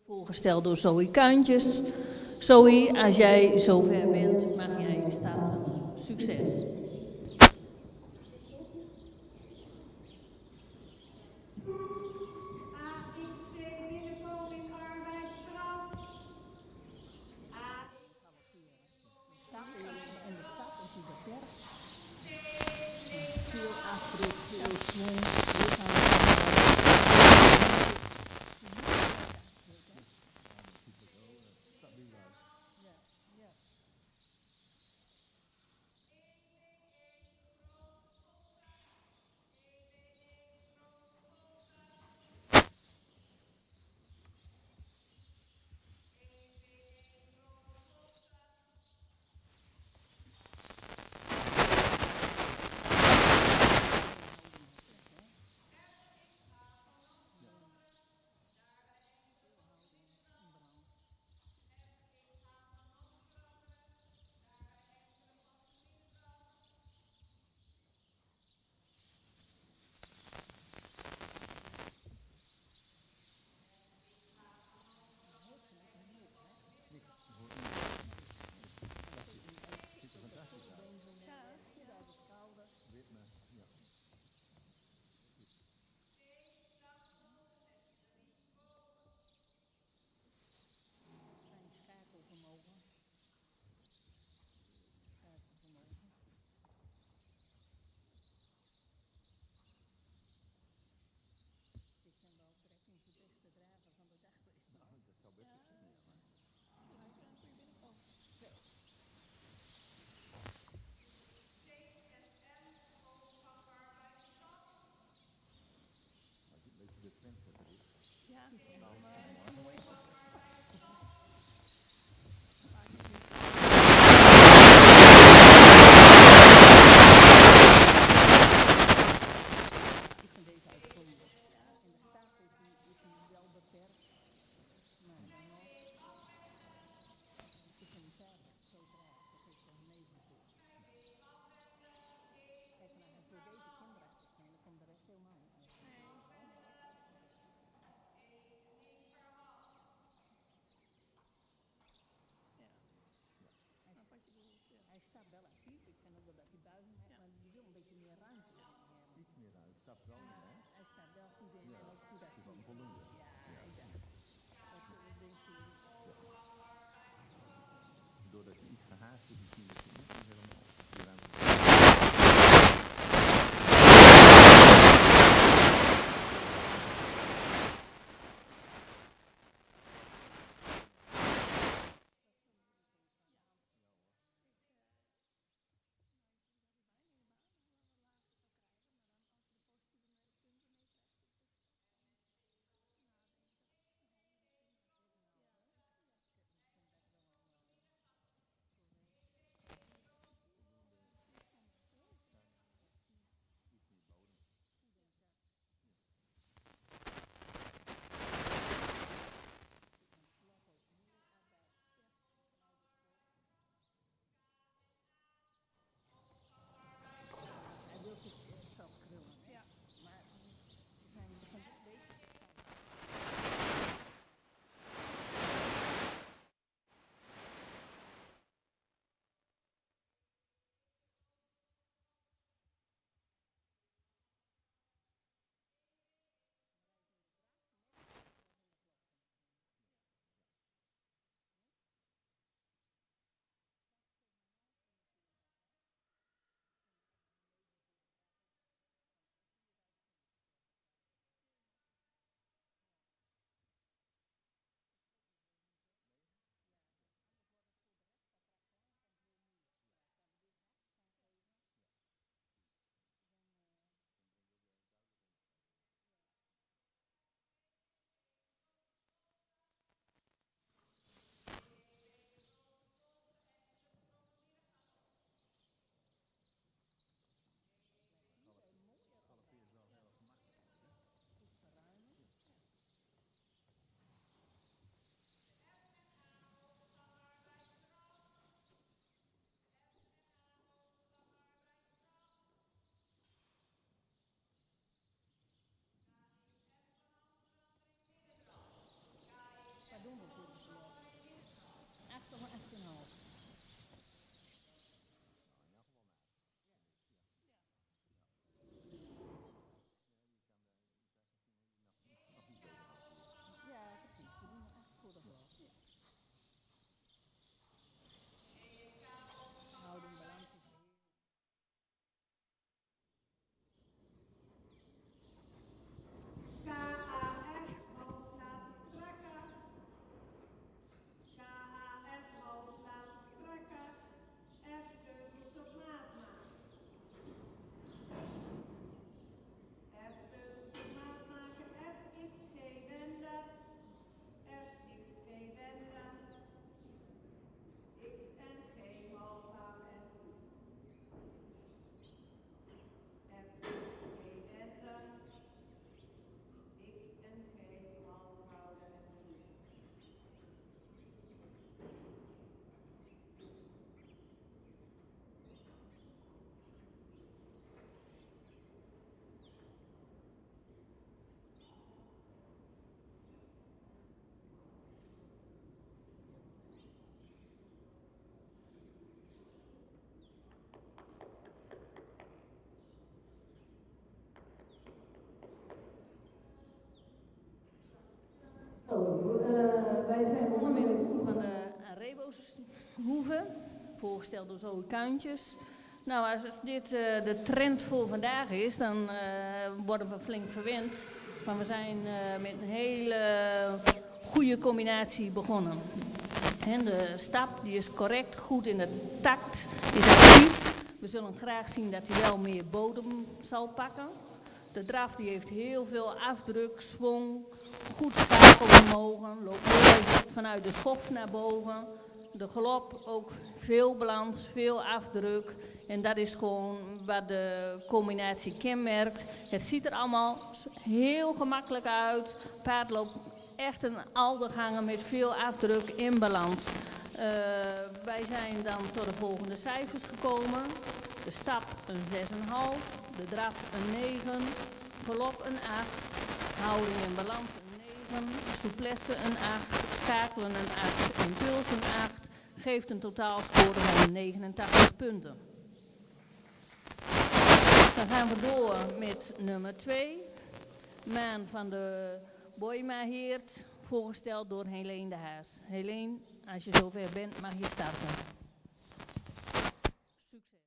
Voorgesteld door Zoe Kuintjes. Zoe, als jij zover bent, mag jij starten. Succes. KAF, hals laten strekken. KAF, hals laten strekken. F, teugels op maat maken. F, teugels op maat maken. F, X, G, wenden. F, X, G, wenden. X en G, hals houden. F, X, G, wenden. X en G, hals houden. Wij zijn begonnen met het doen van de Rebo's-hoeven, voorgesteld door Zoe Kuintjes. Nou, als dit de trend voor vandaag is, dan worden we flink verwend. Maar we zijn met een hele goede combinatie begonnen. En de stap die is correct, goed in de takt, is actief. We zullen graag zien dat hij wel meer bodem zal pakken. De draf die heeft heel veel afdruk, swing, goed schakelvermogen, loopt mooi vanuit de schop naar boven. De galop ook veel balans, veel afdruk. En dat is gewoon wat de combinatie kenmerkt. Het ziet er allemaal heel gemakkelijk uit. Paard loopt echt een alderganger met veel afdruk in balans. Wij zijn dan tot de volgende cijfers gekomen. De stap een 6,5, de draf een 9, galop een 8, houding en balans een 9, souplesse een 8, schakelen een 8, impuls een 8, geeft een totaalscore van 89 punten. Dan gaan we door met nummer 2, Maan van de Boijmaheert, voorgesteld door Helene de Haas. Helene, als je zover bent, mag je starten. Succes.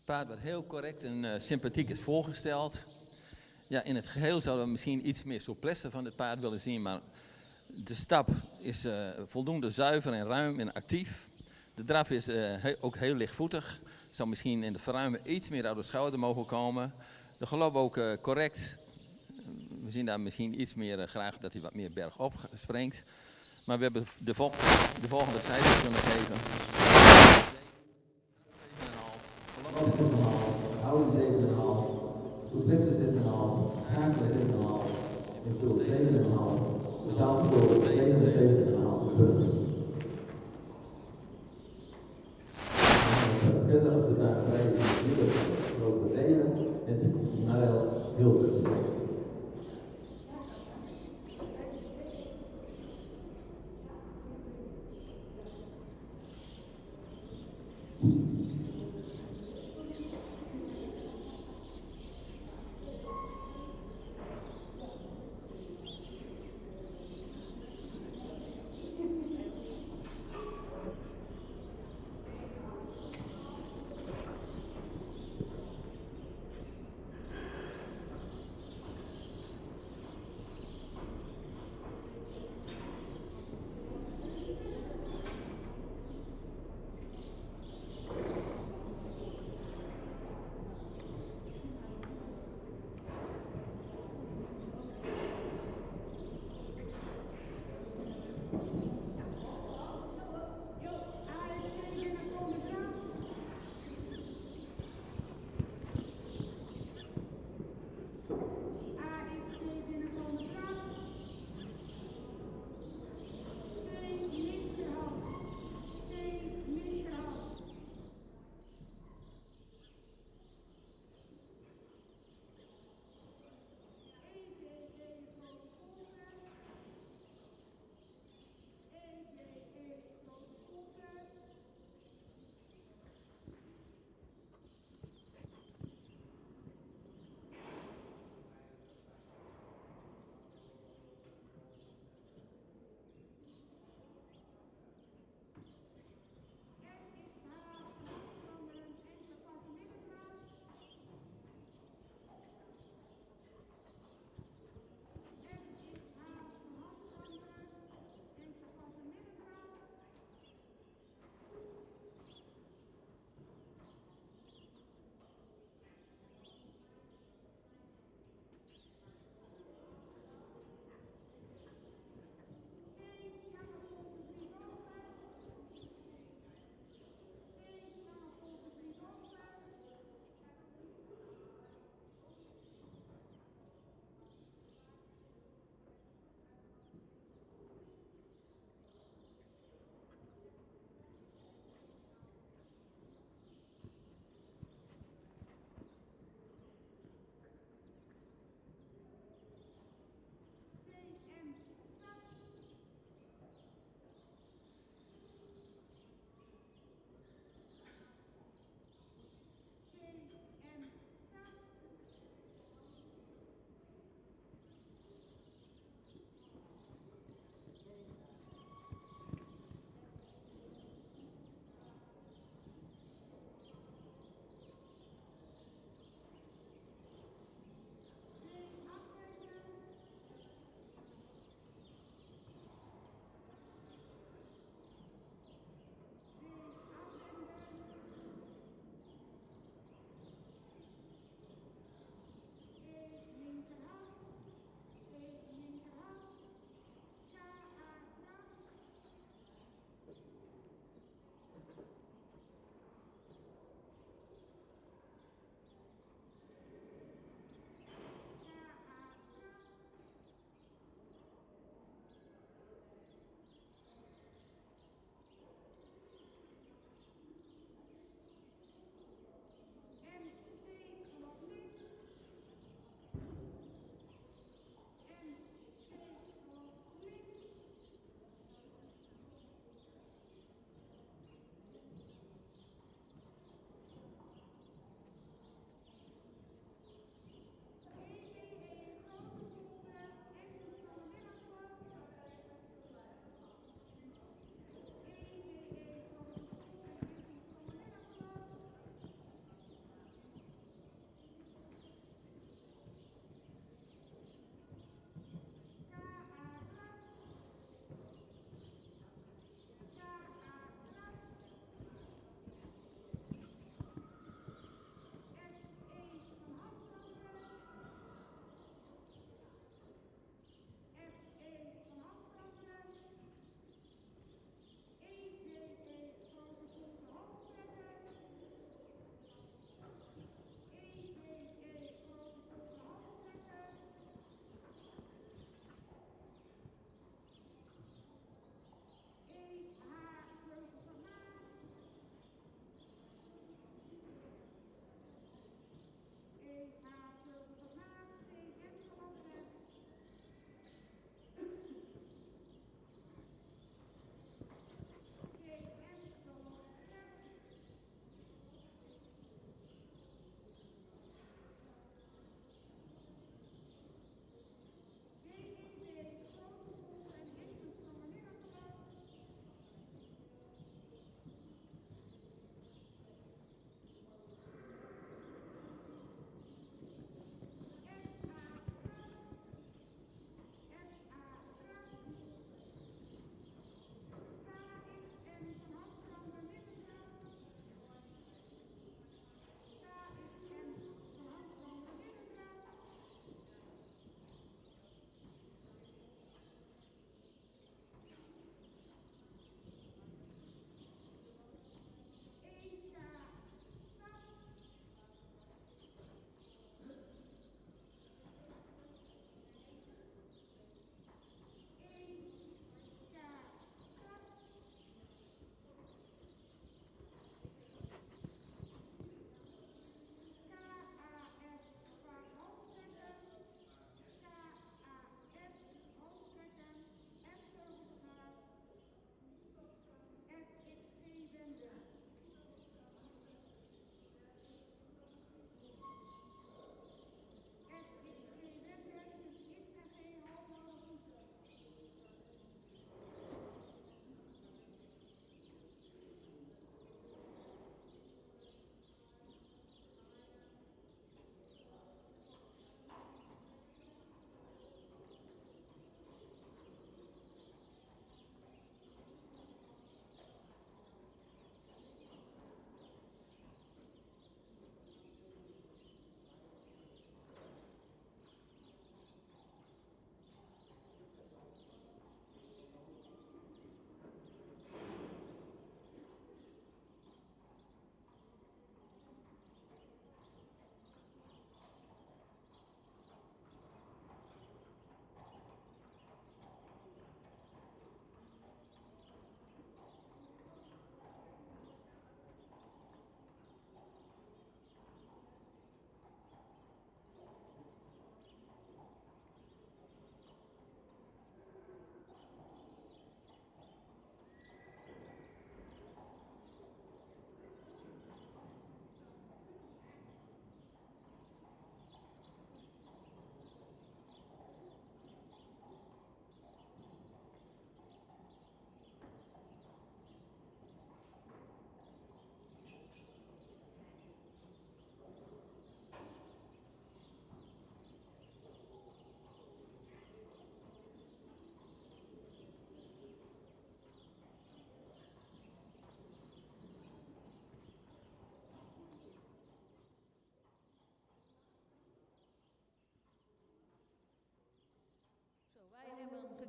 paard wat heel correct en sympathiek is voorgesteld. Ja, in het geheel zouden we misschien iets meer souplesse van het paard willen zien, maar de stap is voldoende zuiver en ruim en actief. De draf is ook heel lichtvoetig. Zou misschien in de verruimen iets meer uit de schouder mogen komen. De galop ook correct. We zien daar misschien iets meer graag dat hij wat meer bergop springt. Maar we hebben de volgende cijfers kunnen geven. 7,5, houding 7,5, souplesse 6,5, schakelen 6,5, impuls 7,5, totaal score 77,5 plus. Verder als we daar vrij in grote delen en Marel Hilbers.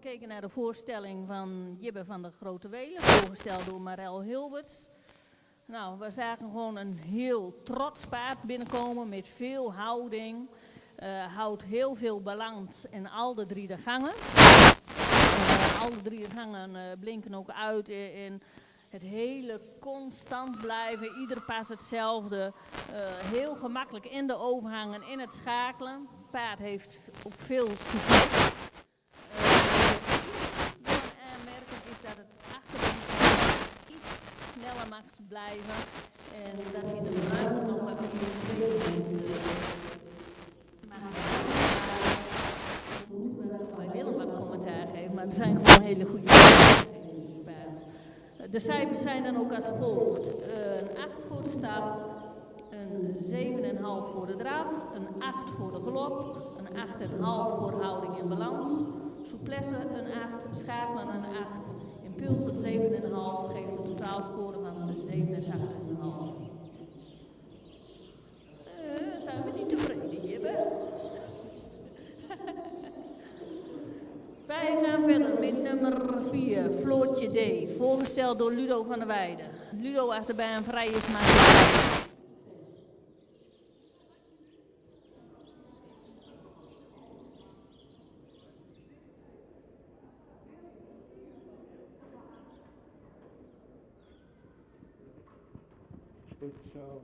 gekeken naar de voorstelling van Jibbe van der Grote Welen, voorgesteld door Marel Hilberts. Nou, we zagen gewoon een heel trots paard binnenkomen met veel houding. Houdt heel veel balans in al de 3 de gangen. Al de 3 de gangen blinken ook uit in het hele constant blijven, ieder pas hetzelfde. Heel gemakkelijk in de overgangen, in het schakelen. Het paard heeft ook veel souplesse. Wat aanmerkelijk is dat het achterin iets sneller mag blijven. En dat hij de ruimte nog wat meer zweefheid wij willen wat commentaar geven, maar het zijn gewoon hele goede paard. De cijfers zijn dan ook als volgt. Een 8 voor de start, een 7,5 voor de draf, een 8 voor de galop, een 8,5 voor houding en balans, souplesse een 8, schakelen een 8, impuls een 7,5, geeft een totaalscore van 87,5. Zijn we niet tevreden, Jibbe? Wij gaan verder met nummer 4, Floortje D, voorgesteld door Ludo van der Weijden. Ludo, als de baan vrij is, maakt het. Goed zo.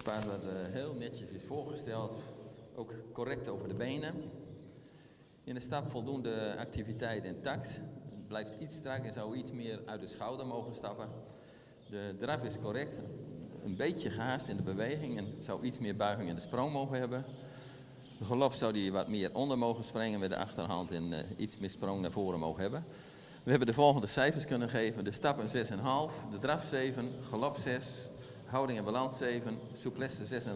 paard wat heel netjes is voorgesteld, ook correct over de benen. In de stap voldoende activiteit intact. Het blijft iets strak en zou iets meer uit de schouder mogen stappen. De draf is correct, een beetje gehaast in de beweging en zou iets meer buiging in de sprong mogen hebben. De galop zou die wat meer onder mogen springen met de achterhand en iets meer sprong naar voren mogen hebben. We hebben de volgende cijfers kunnen geven. De stap een 6,5, de draf 7, galop 6, houding en balans 7, souplesse 6,5,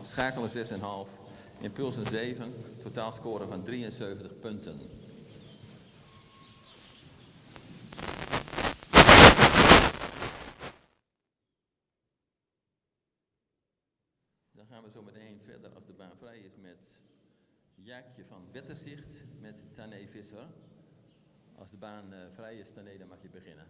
schakelen 6,5, impuls een 7, totaalscore van 73 punten. Dan gaan we zo meteen verder als de baan vrij is met Jaakje van Wetterzicht met Tané Visser. Als de baan vrij is, Tané, dan mag je beginnen.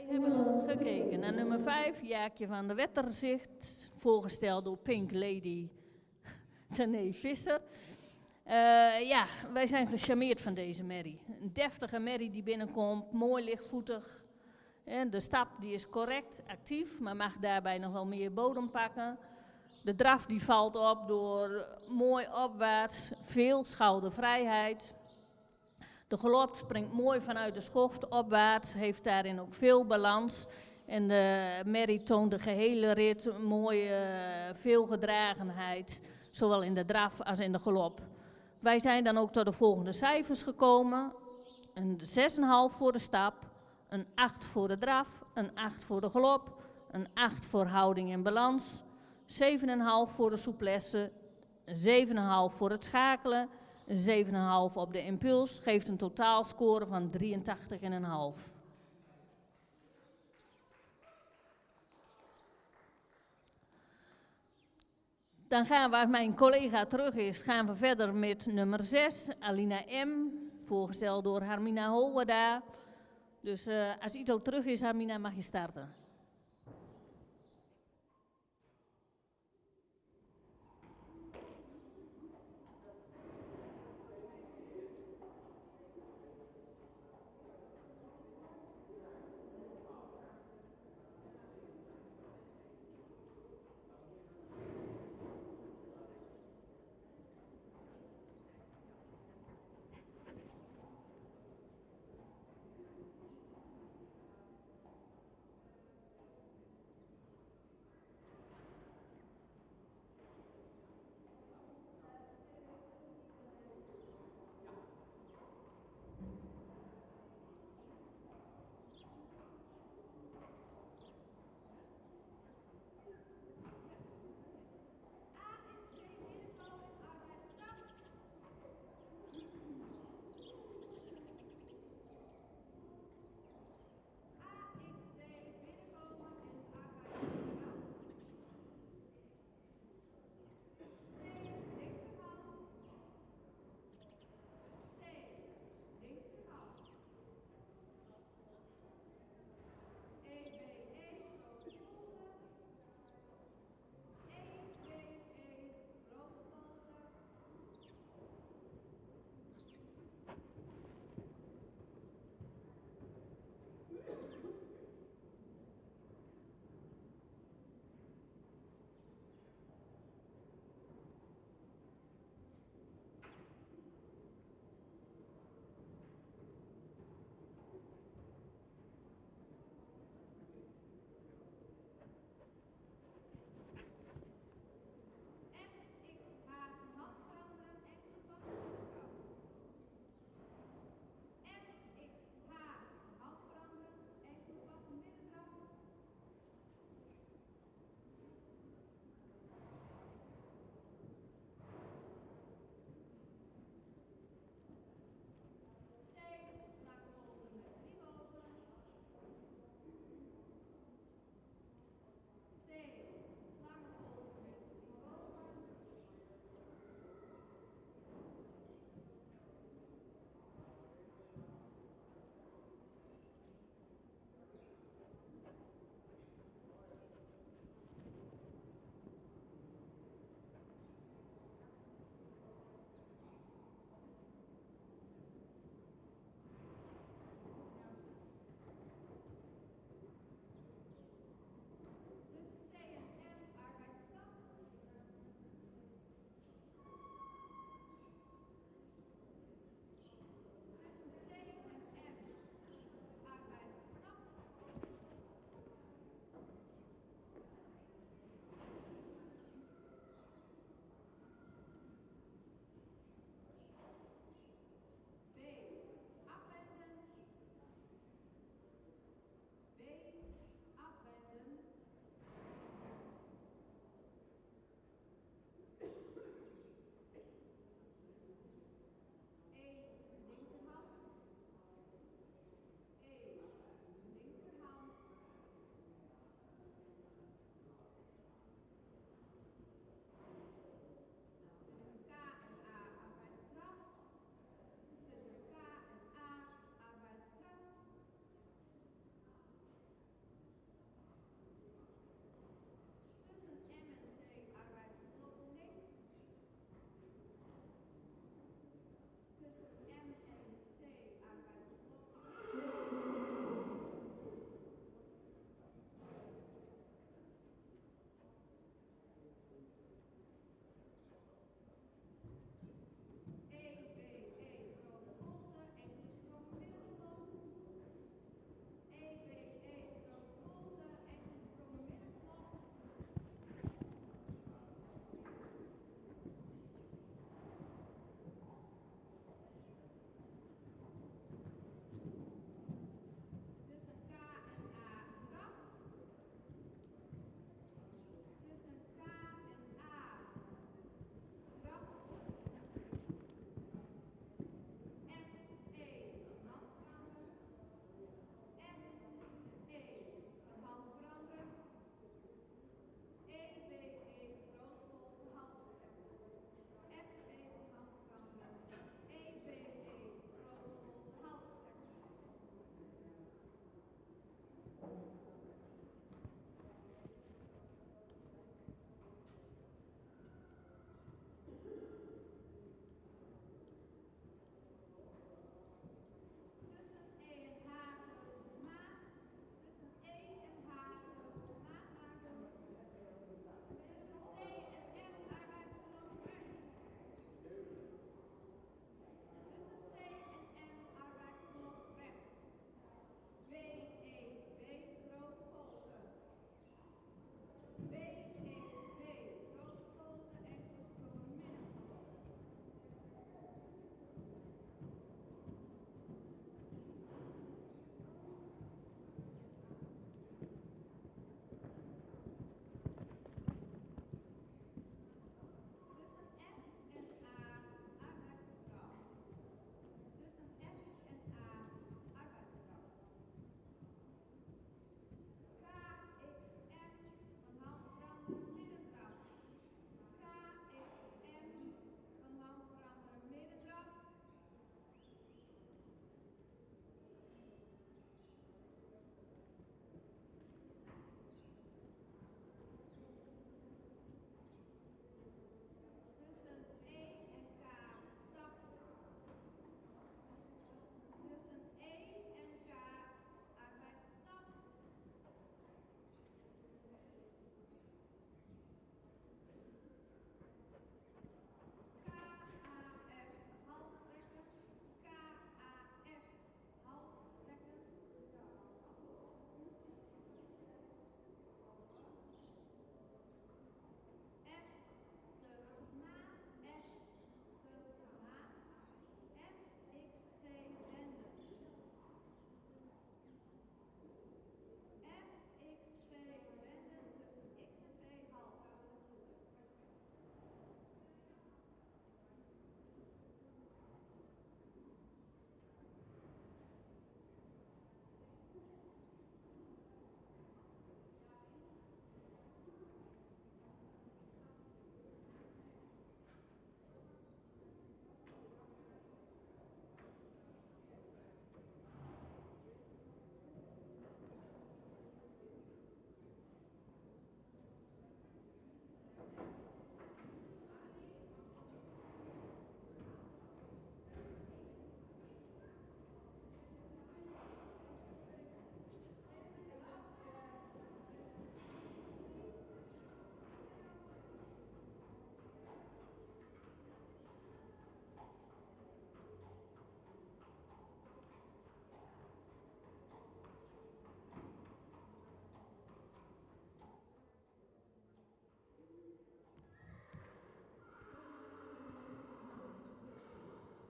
Wij hebben gekeken naar nummer 5, Jaakje van de Wetterzicht, voorgesteld door Pink Lady Tenee Visser. Ja, wij zijn gecharmeerd van deze merrie. Een deftige merrie die binnenkomt, mooi lichtvoetig. De stap die is correct, actief, maar mag daarbij nog wel meer bodem pakken. De draf die valt op door mooi opwaarts, veel schoudervrijheid. De galop springt mooi vanuit de schoft opwaarts, heeft daarin ook veel balans. En de merrie toont de gehele rit mooie veel gedragenheid, zowel in de draf als in de galop. Wij zijn dan ook tot de volgende cijfers gekomen. Een 6,5 voor de stap, een 8 voor de draf, een 8 voor de galop, een 8 voor houding en balans, 7,5 voor de souplesse, 7,5 voor het schakelen, een 7,5 op de impuls, geeft een totaalscore van 83,5. Dan gaan we, als mijn collega terug is, gaan we verder met nummer 6, Alina M., voorgesteld door Harmina Holweda. Dus als Ito terug is, Harmina, mag je starten.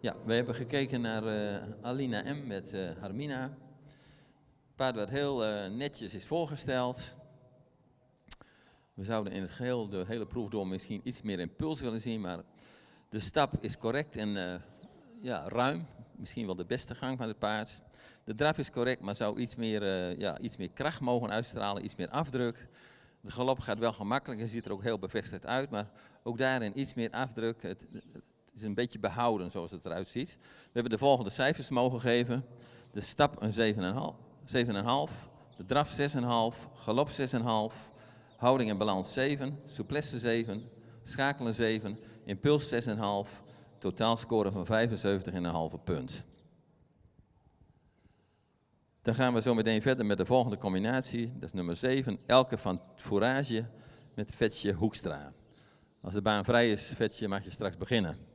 Ja, we hebben gekeken naar Alina M. met Harmina. Het paard wat heel netjes is voorgesteld. We zouden in het geheel de hele proef door misschien iets meer impuls willen zien, maar de stap is correct en ruim. Misschien wel de beste gang van het paard. De draf is correct, maar zou iets meer kracht mogen uitstralen, iets meer afdruk. De galop gaat wel gemakkelijk en ziet er ook heel bevestigd uit, maar ook daarin iets meer afdruk. Het is een beetje behouden zoals het eruit ziet. We hebben de volgende cijfers mogen geven. De stap een 7,5, de draf 6,5, galop 6,5, houding en balans 7, souplesse 7, schakelen 7, impuls 6,5, totaalscore van 75,5 punt. Dan gaan we zo meteen verder met de volgende combinatie. Dat is nummer 7, Elke van Fourage met Vetje Hoekstra. Als de baan vrij is, Vetje, mag je straks beginnen.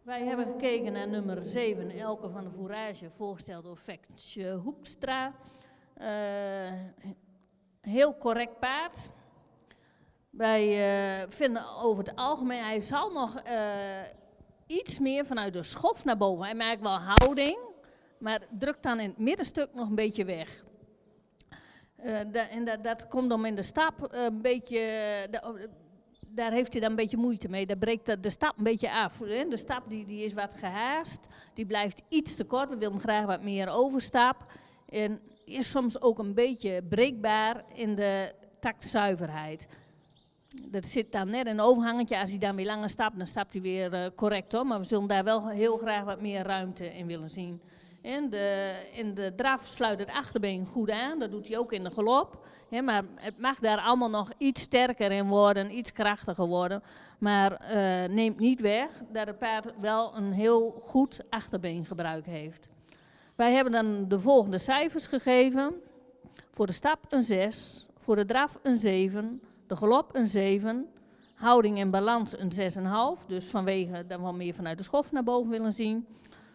Wij hebben gekeken naar nummer 7, Elke van de Fourage, voorgesteld door Vektje Hoekstra. Heel correct paard. Wij vinden over het algemeen, hij zal nog iets meer vanuit de schof naar boven. Hij maakt wel houding, maar drukt dan in het middenstuk nog een beetje weg. Dat komt dan in de stap een beetje, daar heeft hij dan een beetje moeite mee. Daar breekt de stap een beetje af. De stap die is wat gehaast, die blijft iets te kort. We willen graag wat meer overstap. En is soms ook een beetje breekbaar in de taktzuiverheid. Dat zit dan net in een overhangetje. Als hij dan weer langer stapt, dan stapt hij weer correct om. Maar we zullen daar wel heel graag wat meer ruimte in willen zien. In de draf sluit het achterbeen goed aan. Dat doet hij ook in de galop. Maar het mag daar allemaal nog iets sterker in worden, iets krachtiger worden. Maar neemt niet weg dat het paard wel een heel goed achterbeengebruik heeft. Wij hebben dan de volgende cijfers gegeven. Voor de stap een 6, voor de draf een 7, de galop een 7, houding en balans een 6,5. Dus vanwege dat we wel meer vanuit de schof naar boven willen zien.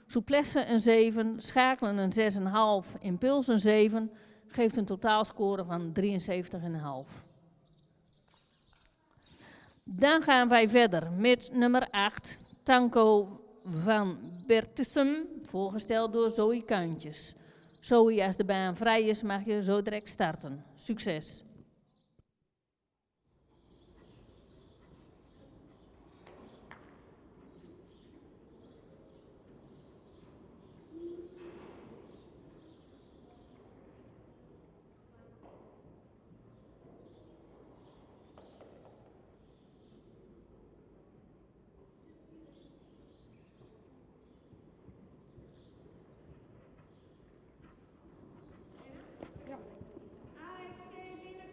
Souplesse een 7, schakelen een 6,5, impuls een 7, geeft een totaalscore van 73,5. Dan gaan wij verder met nummer 8, Tango van Bertesum, voorgesteld door Zoe Kuintjes. Zoe, als de baan vrij is, mag je zo direct starten. Succes! AXC binnen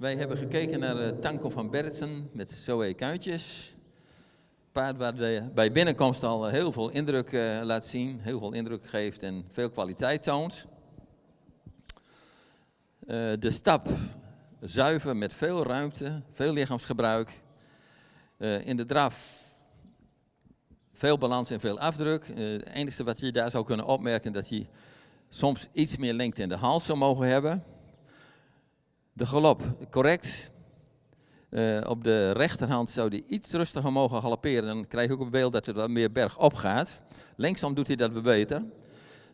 Wij hebben gekeken naar Tanko van Bertsen met Zoe Kuintjes. Paard waar bij binnenkomst al heel veel indruk laat zien, heel veel indruk geeft en veel kwaliteit toont. De stap zuiver met veel ruimte, veel lichaamsgebruik. In de draf veel balans en veel afdruk. Het enige wat je daar zou kunnen opmerken dat hij soms iets meer lengte in de hals zou mogen hebben. De galop correct. Op de rechterhand zou hij iets rustiger mogen galopperen. Dan krijg je ook een beeld dat het wat meer bergop gaat. Linksom doet hij dat weer beter.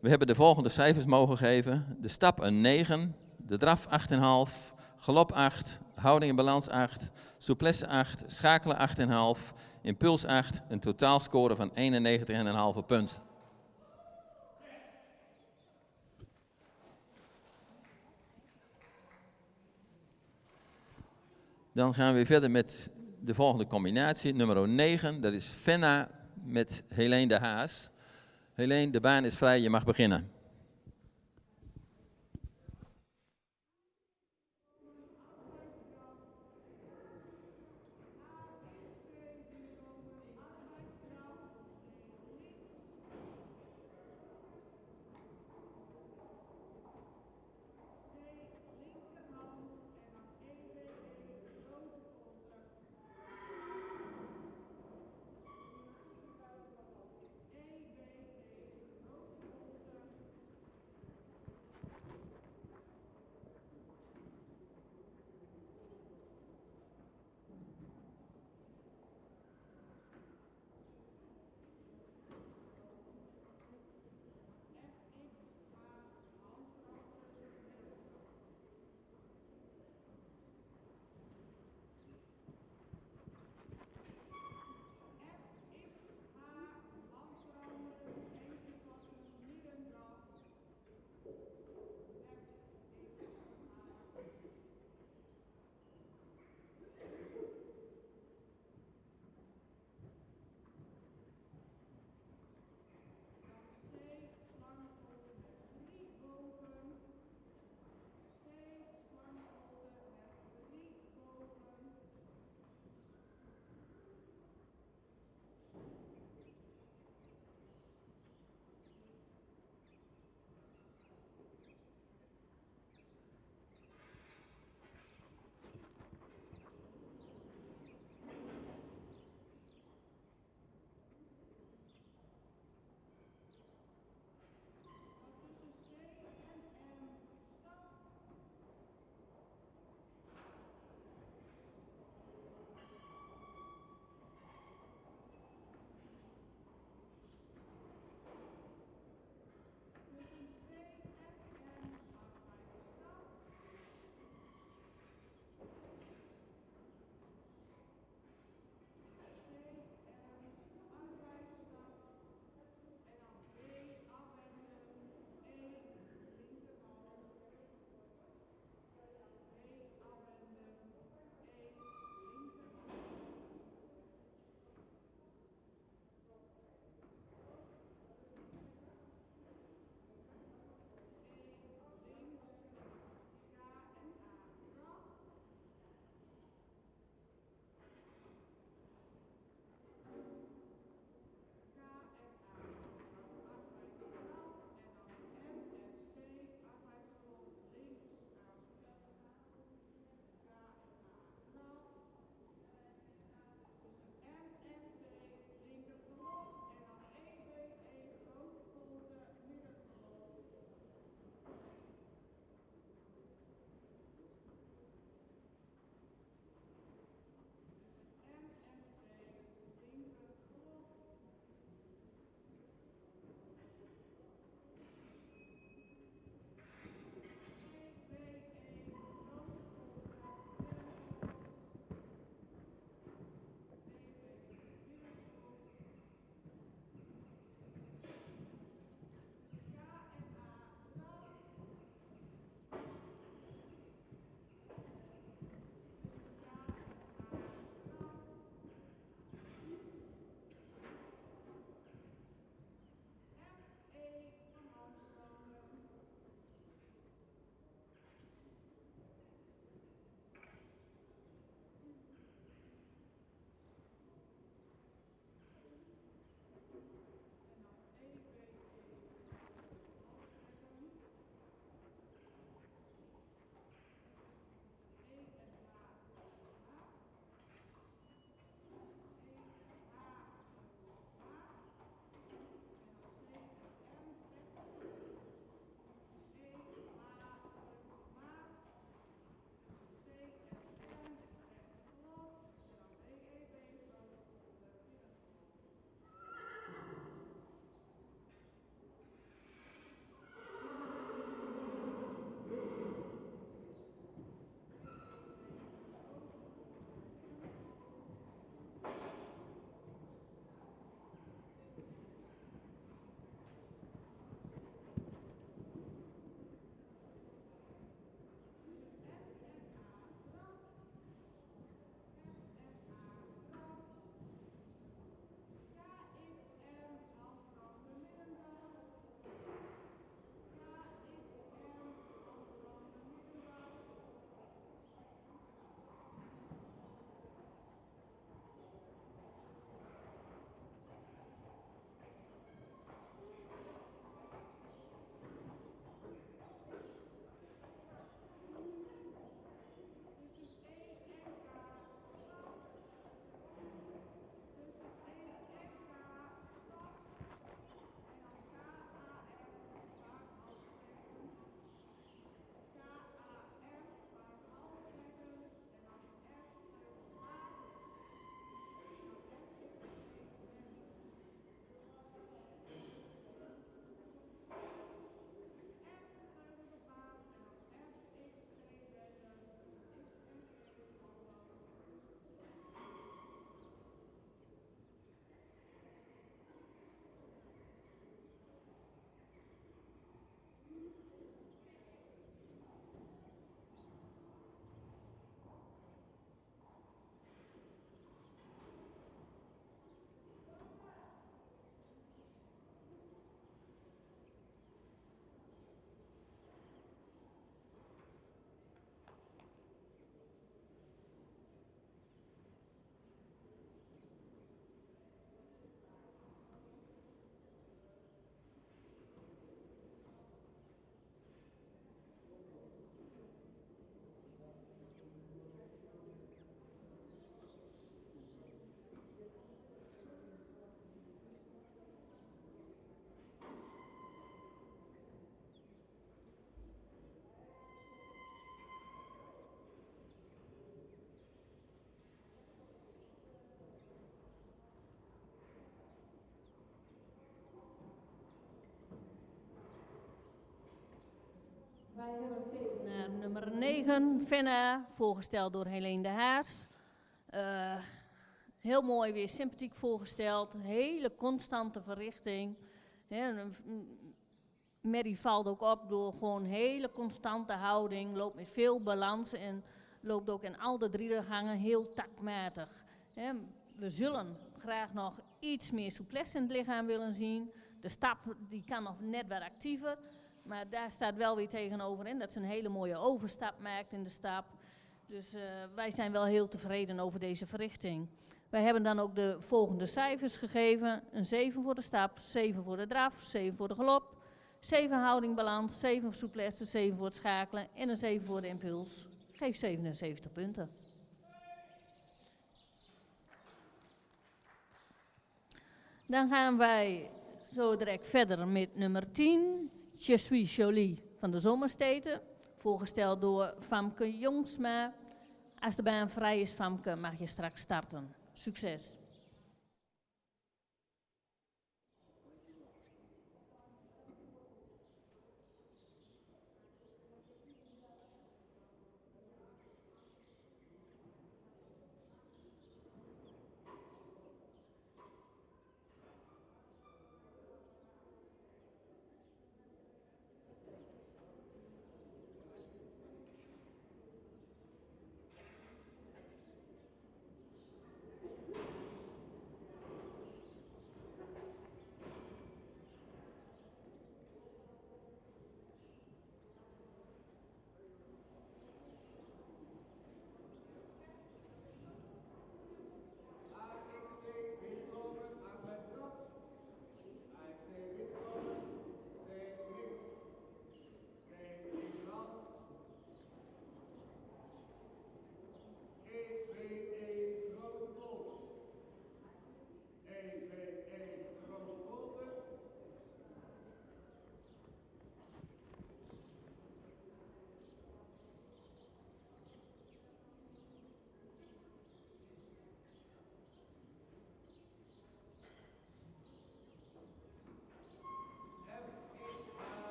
We hebben de volgende cijfers mogen geven. De stap een 9, de draf 8,5, galop 8, houding en balans 8, souplesse 8, schakelen 8,5, impuls 8, een totaalscore van 91,5 punt. Dan gaan we weer verder met de volgende combinatie, nummer 9. Dat is Fenna met Helene de Haas. Helene, de baan is vrij, je mag beginnen. Wij hebben gekeken naar nummer 9, Venna, voorgesteld door Helene de Haas. Heel mooi weer, sympathiek voorgesteld, hele constante verrichting. Mary valt ook op door gewoon hele constante houding, loopt met veel balans en loopt ook in al de 3 gangen heel taktmatig. We zullen graag nog iets meer souplesse in het lichaam willen zien. De stap die kan nog net wat actiever, maar daar staat wel weer tegenover in dat ze een hele mooie overstap maakt in de stap. Dus wij zijn wel heel tevreden over deze verrichting. Wij hebben dan ook de volgende cijfers gegeven. Een 7 voor de stap, 7 voor de draf, 7 voor de galop, 7 houding balans, 7 voor souplesse, 7 voor het schakelen en een 7 voor de impuls. Geef 77 punten. Dan gaan wij zo direct verder met nummer 10, Je suis jolie van de Zomersteten, voorgesteld door Famke Jongsma. Als de baan vrij is, Famke, mag je straks starten. Succes!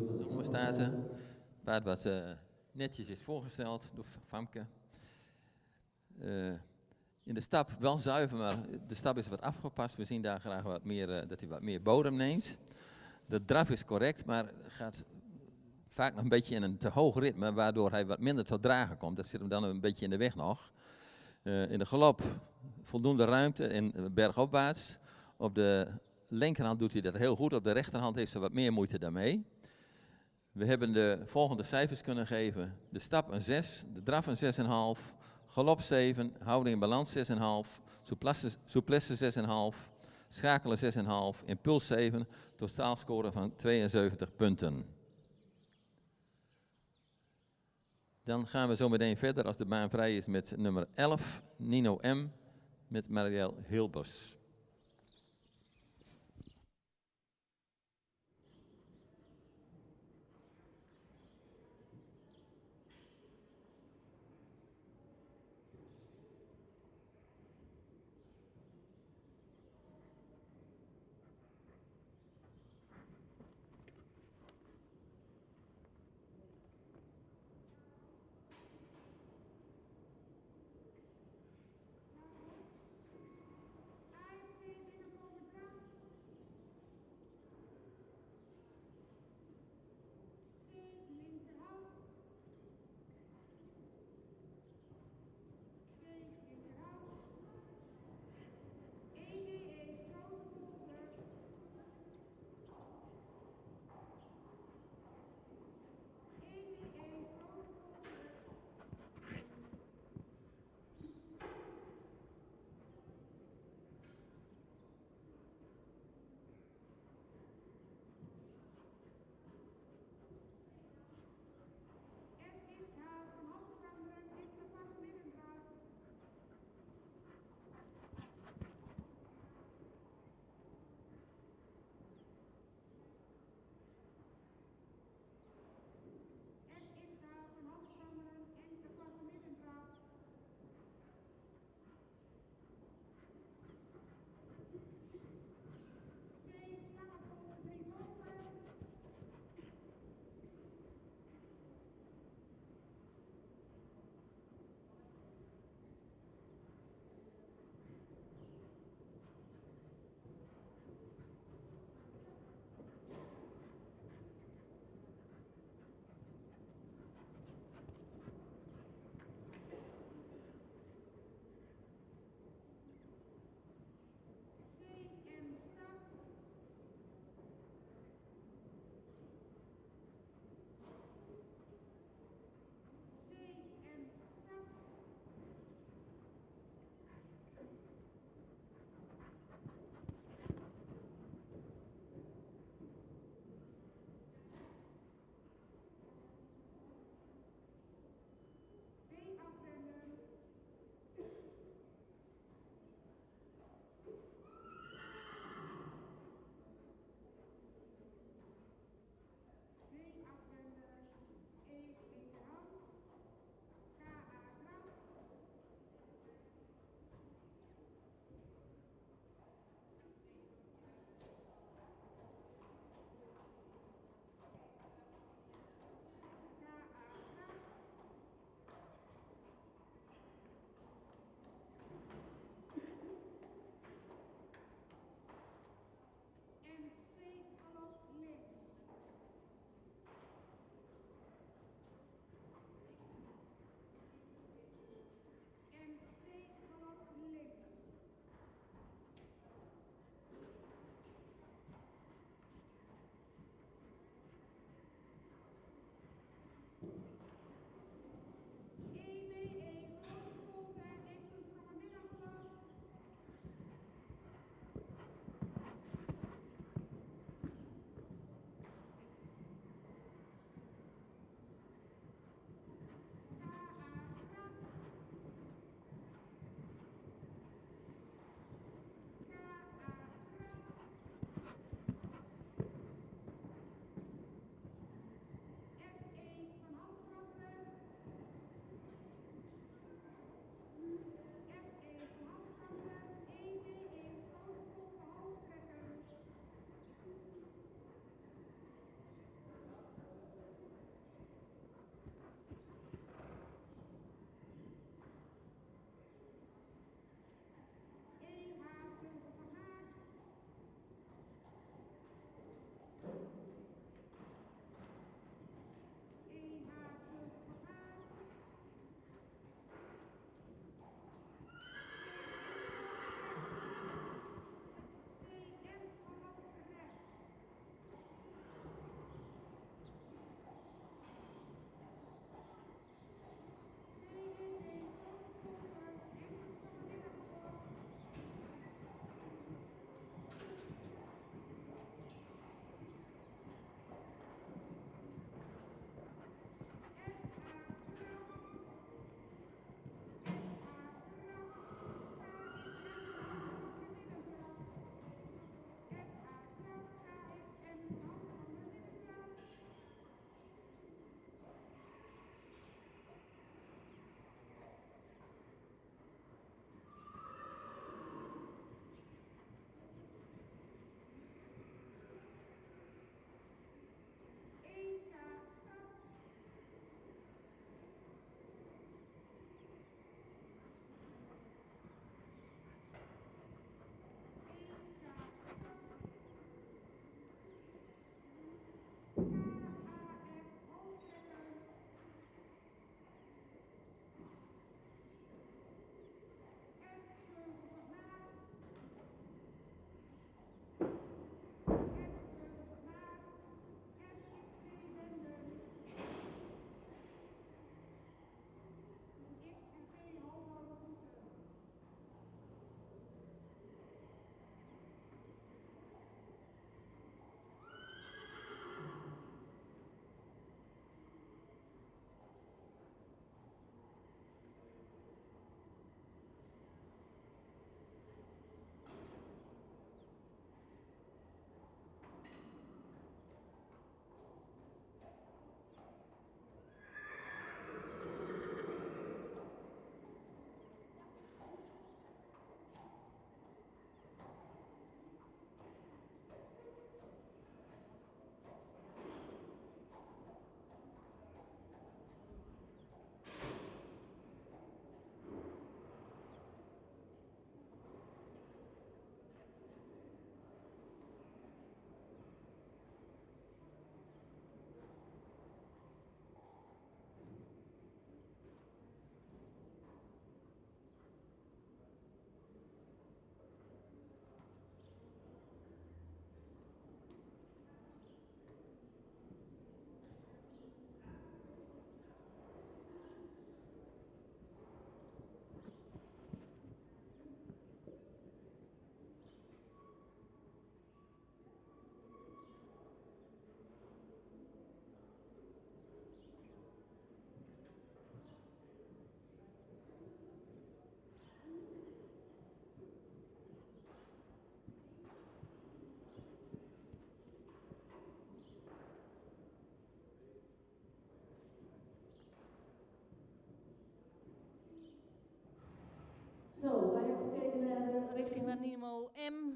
Zomer staat er. Paard wat netjes is voorgesteld door Famke. In de stap wel zuiver, maar de stap is wat afgepast. We zien daar graag wat meer, dat hij wat meer bodem neemt. De draf is correct, maar gaat vaak nog een beetje in een te hoog ritme, waardoor hij wat minder tot dragen komt. Dat zit hem dan een beetje in de weg nog. In de galop voldoende ruimte en bergopwaarts. Op de linkerhand doet hij dat heel goed, op de rechterhand heeft ze wat meer moeite daarmee. We hebben de volgende cijfers kunnen geven. De stap een 6, de draf een 6,5, galop 7, houding in balans 6,5, souplesse 6,5, schakelen 6,5, impuls 7, totaalscore van 72 punten. Dan gaan we zo meteen verder als de baan vrij is met nummer 11, Nino M, met Marielle Hilbers.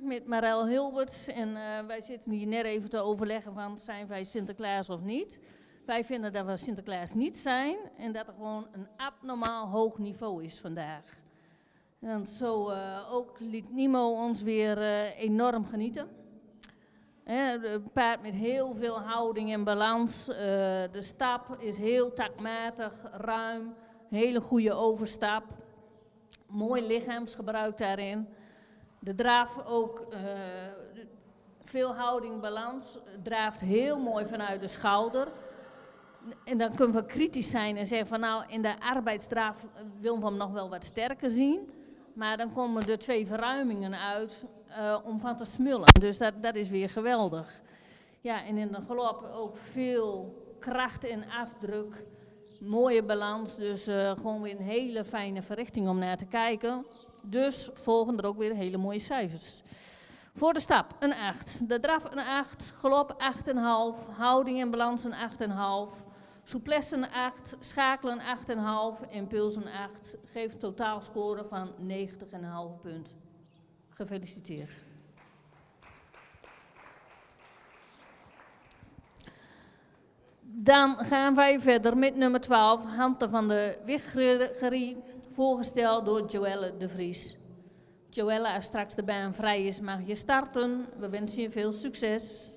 met Marel Hilberts en wij zitten hier net even te overleggen van zijn wij Sinterklaas of niet. Wij vinden dat we Sinterklaas niet zijn en dat er gewoon een abnormaal hoog niveau is vandaag. En zo ook liet Nimo ons weer enorm genieten. Een paard met heel veel houding en balans. De stap is heel takmatig, ruim, hele goede overstap. Mooi lichaamsgebruik daarin. De draf ook, veel houding, balans. Draaft heel mooi vanuit de schouder. En dan kunnen we kritisch zijn en zeggen van nou, in de arbeidsdraaf willen we hem nog wel wat sterker zien. Maar dan komen er 2 verruimingen uit om van te smullen. Dus dat is weer geweldig. Ja, en in de galop ook veel kracht en afdruk. Mooie balans, dus gewoon weer een hele fijne verrichting om naar te kijken. Dus volgen er ook weer hele mooie cijfers. Voor de stap een 8, de draf een 8, galop 8,5, houding en balans een 8,5, souplesse een 8, schakelen 8,5, impuls een 8, geeft totaalscore van 90,5 punt. Gefeliciteerd. Dan gaan wij verder met nummer 12, Hante van de Wiggerie, voorgesteld door Joelle de Vries. Joelle, als straks de baan vrij is, mag je starten. We wensen je veel succes.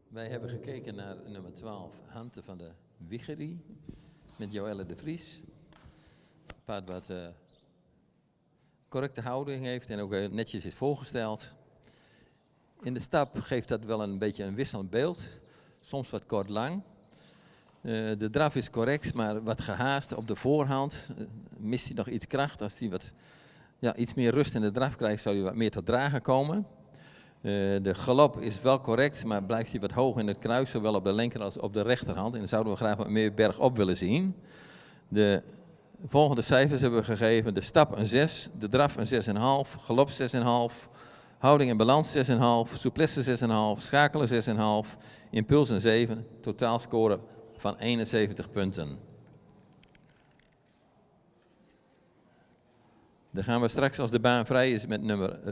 Wij hebben gekeken naar nummer 12, Hante van de Wicherie, met Joelle de Vries. Een paard wat correcte houding heeft en ook netjes is voorgesteld. In de stap geeft dat wel een beetje een wisselend beeld, soms wat kort lang. De draf is correct, maar wat gehaast op de voorhand. Mist hij nog iets kracht. Als hij iets meer rust in de draf krijgt, zou hij wat meer tot dragen komen. De galop is wel correct, maar blijft hij wat hoog in het kruis, zowel op de linker als op de rechterhand. En dan zouden we graag wat meer bergop willen zien. De volgende cijfers hebben we gegeven. De stap een 6, de draf een 6,5, galop 6,5, houding en balans 6,5, souplesse 6,5, schakelen 6,5, impuls een 7, totaalscore van 71 punten. Dan gaan we straks, als de baan vrij is,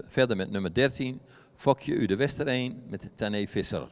verder met nummer 13, Fokje U de Westereen met Tané Visser.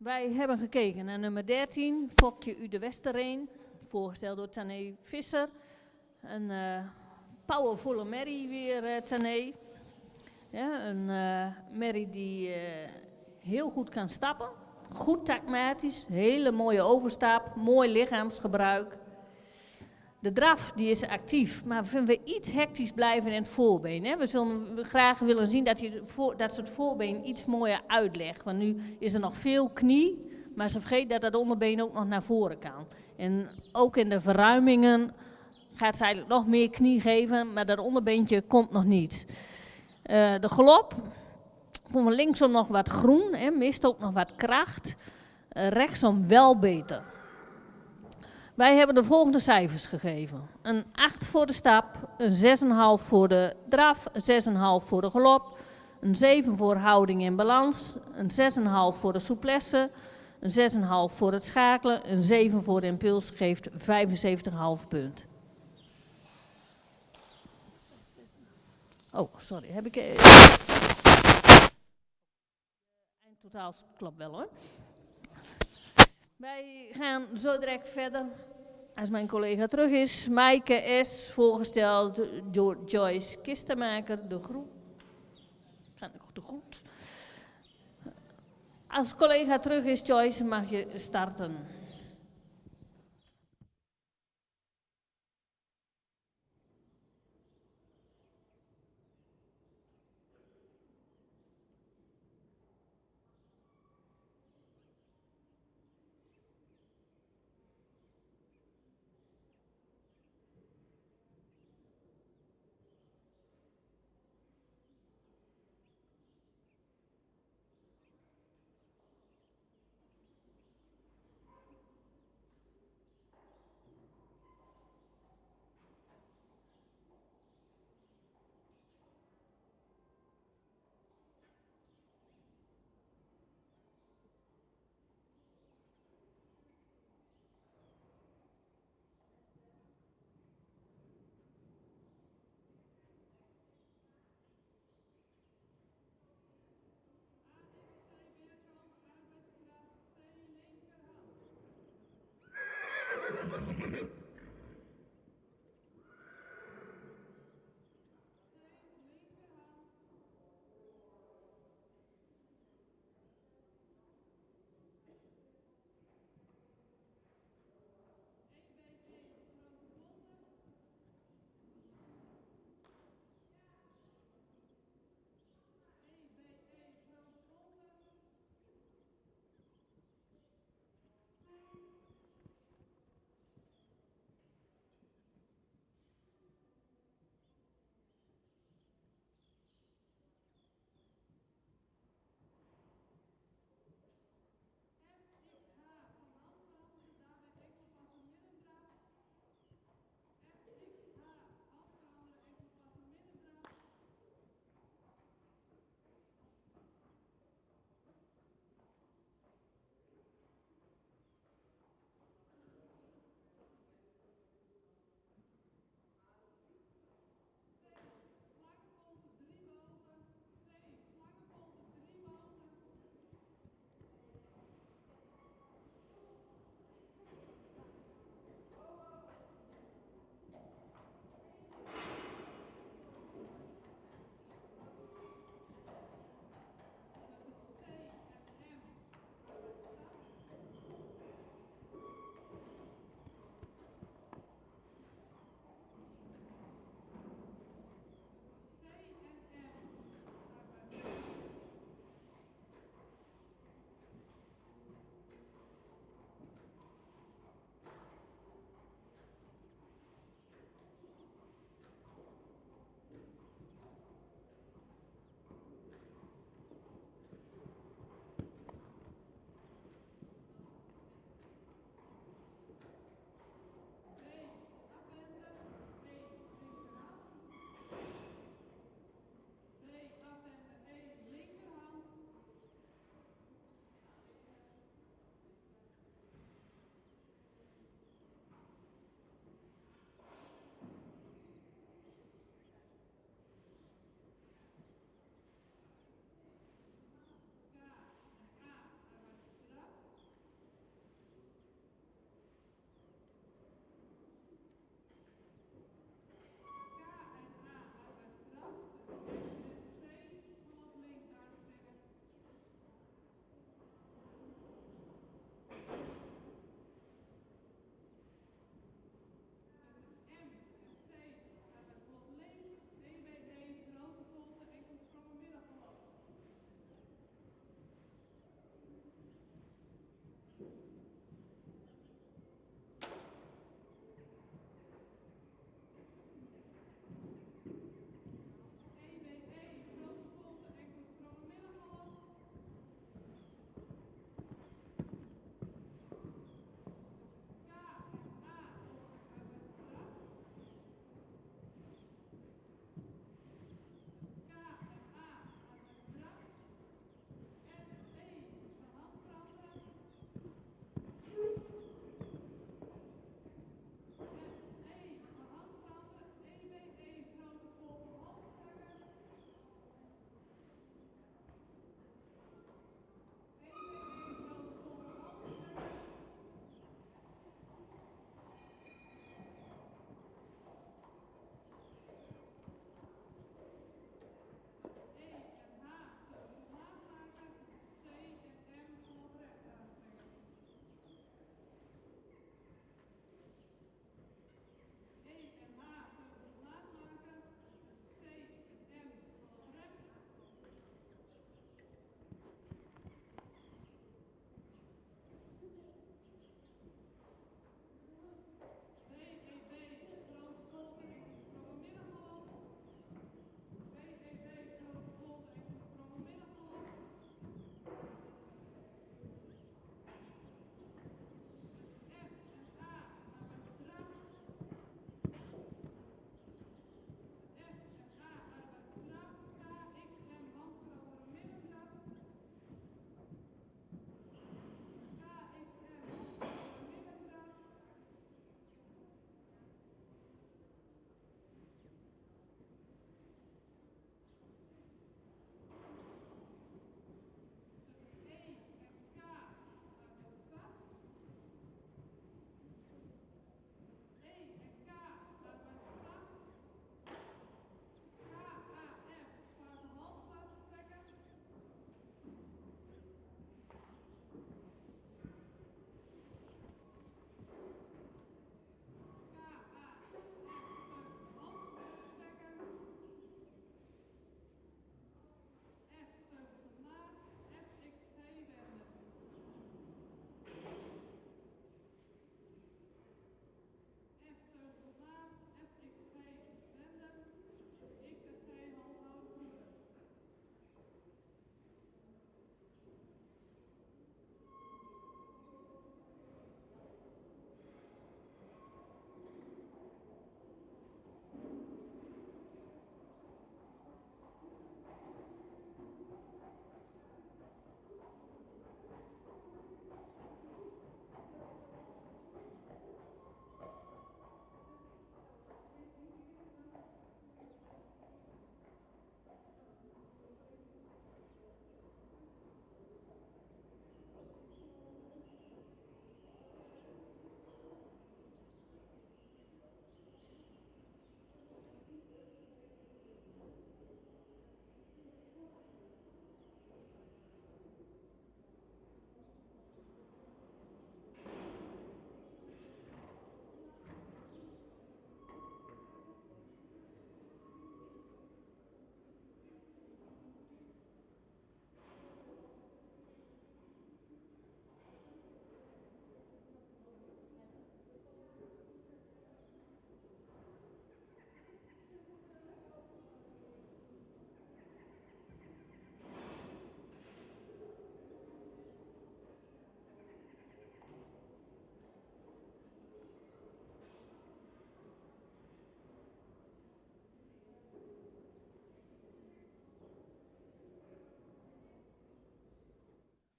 Wij hebben gekeken naar nummer 13, Fokje U de Westerreen, voorgesteld door Tané Visser. Een powervolle merrie weer, Tané. Ja, een merrie die heel goed kan stappen, goed tacmatisch, hele mooie overstap, mooi lichaamsgebruik. De draf die is actief, maar vinden we iets hectisch blijven in het voorbeen. Hè? We zullen graag willen zien dat ze het voorbeen iets mooier uitlegt. Want nu is er nog veel knie, maar ze vergeet dat het onderbeen ook nog naar voren kan. En ook in de verruimingen gaat ze eigenlijk nog meer knie geven, maar dat onderbeentje komt nog niet. De galop, vonden we linksom nog wat groen, hè? Mist ook nog wat kracht. Rechtsom wel beter. Wij hebben de volgende cijfers gegeven. Een 8 voor de stap, een 6,5 voor de draf, een 6,5 voor de galop, een 7 voor houding en balans, een 6,5 voor de souplesse, een 6,5 voor het schakelen, een 7 voor de impuls geeft 75,5 punt. Oh, sorry, heb ik... Eindtotaal klopt wel hoor. Wij gaan zo direct verder, als mijn collega terug is. Maaike S., voorgesteld door Joyce Kistenmaker, de groep. Gaat nog goed. Als collega terug is, Joyce, mag je starten.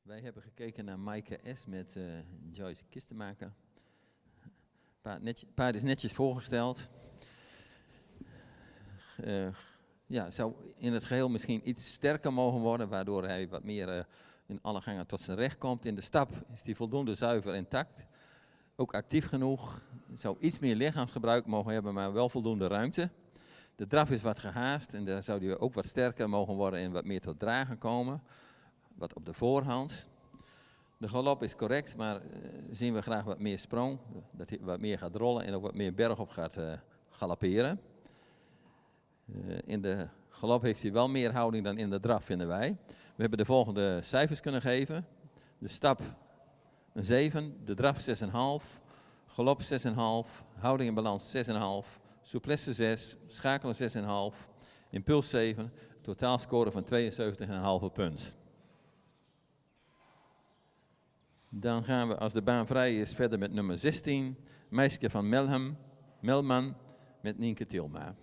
Wij hebben gekeken naar Maaike S. met Joyce Kistenmaker. Paard is netjes voorgesteld. Zou in het geheel misschien iets sterker mogen worden, waardoor hij wat meer in alle gangen tot zijn recht komt. In de stap is hij voldoende zuiver en intact. Ook actief genoeg. Zou iets meer lichaamsgebruik mogen hebben, maar wel voldoende ruimte. De draf is wat gehaast en daar zou hij ook wat sterker mogen worden en wat meer tot dragen komen. Wat op de voorhand. De galop is correct, maar zien we graag wat meer sprong. Dat hij wat meer gaat rollen en ook wat meer berg op gaat galopperen. In de galop heeft hij wel meer houding dan in de draf, vinden wij. We hebben de volgende cijfers kunnen geven. De stap een 7, de draf 6,5, galop 6,5, houding en balans 6,5, souplesse 6, schakelen 6,5, impuls 7, totaalscore van 72,5 punt. Dan gaan we, als de baan vrij is, verder met nummer 16, Meisje van Melman met Nienke Tilma.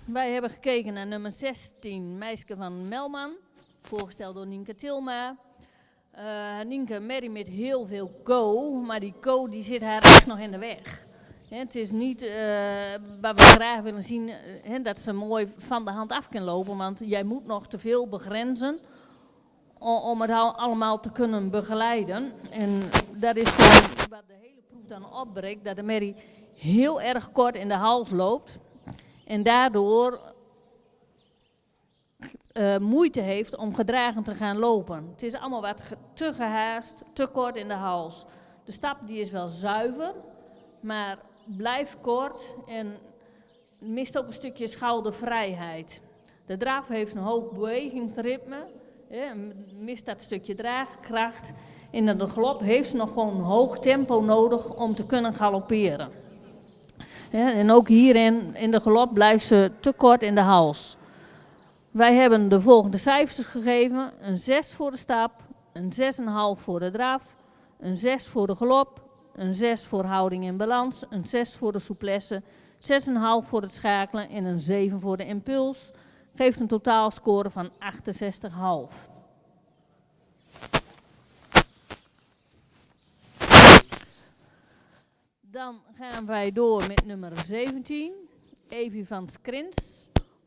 Wij hebben gekeken naar nummer 16, Meisje van Melman, voorgesteld door Nienke Tilma. Nienke merrie met heel veel go, maar die go die zit haar echt nog in de weg. Het is niet wat we graag willen zien, dat ze mooi van de hand af kan lopen, want jij moet nog te veel begrenzen om het allemaal te kunnen begeleiden. En dat is gewoon wat de hele proef dan opbreekt, dat de merrie heel erg kort in de hals loopt en daardoor moeite heeft om gedragen te gaan lopen. Het is allemaal wat te gehaast, te kort in de hals. De stap die is wel zuiver, maar blijft kort en mist ook een stukje schoudervrijheid. De draf heeft een hoog bewegingsritme, mist dat stukje draagkracht. En de galop heeft ze nog gewoon een hoog tempo nodig om te kunnen galopperen. En ook hierin, in de galop, blijft ze te kort in de hals. Wij hebben de volgende cijfers gegeven. Een 6 voor de stap, een 6,5 voor de draf, een 6 voor de galop, een 6 voor houding en balans, een 6 voor de souplesse, 6,5 voor het schakelen en een 7 voor de impuls. Geeft een totaalscore van 68,5. Dan gaan wij door met nummer 17, Evie van Skrins,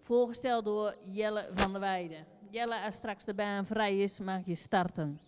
voorgesteld door Jelle van der Weijden. Jelle, als straks de baan vrij is, mag je starten.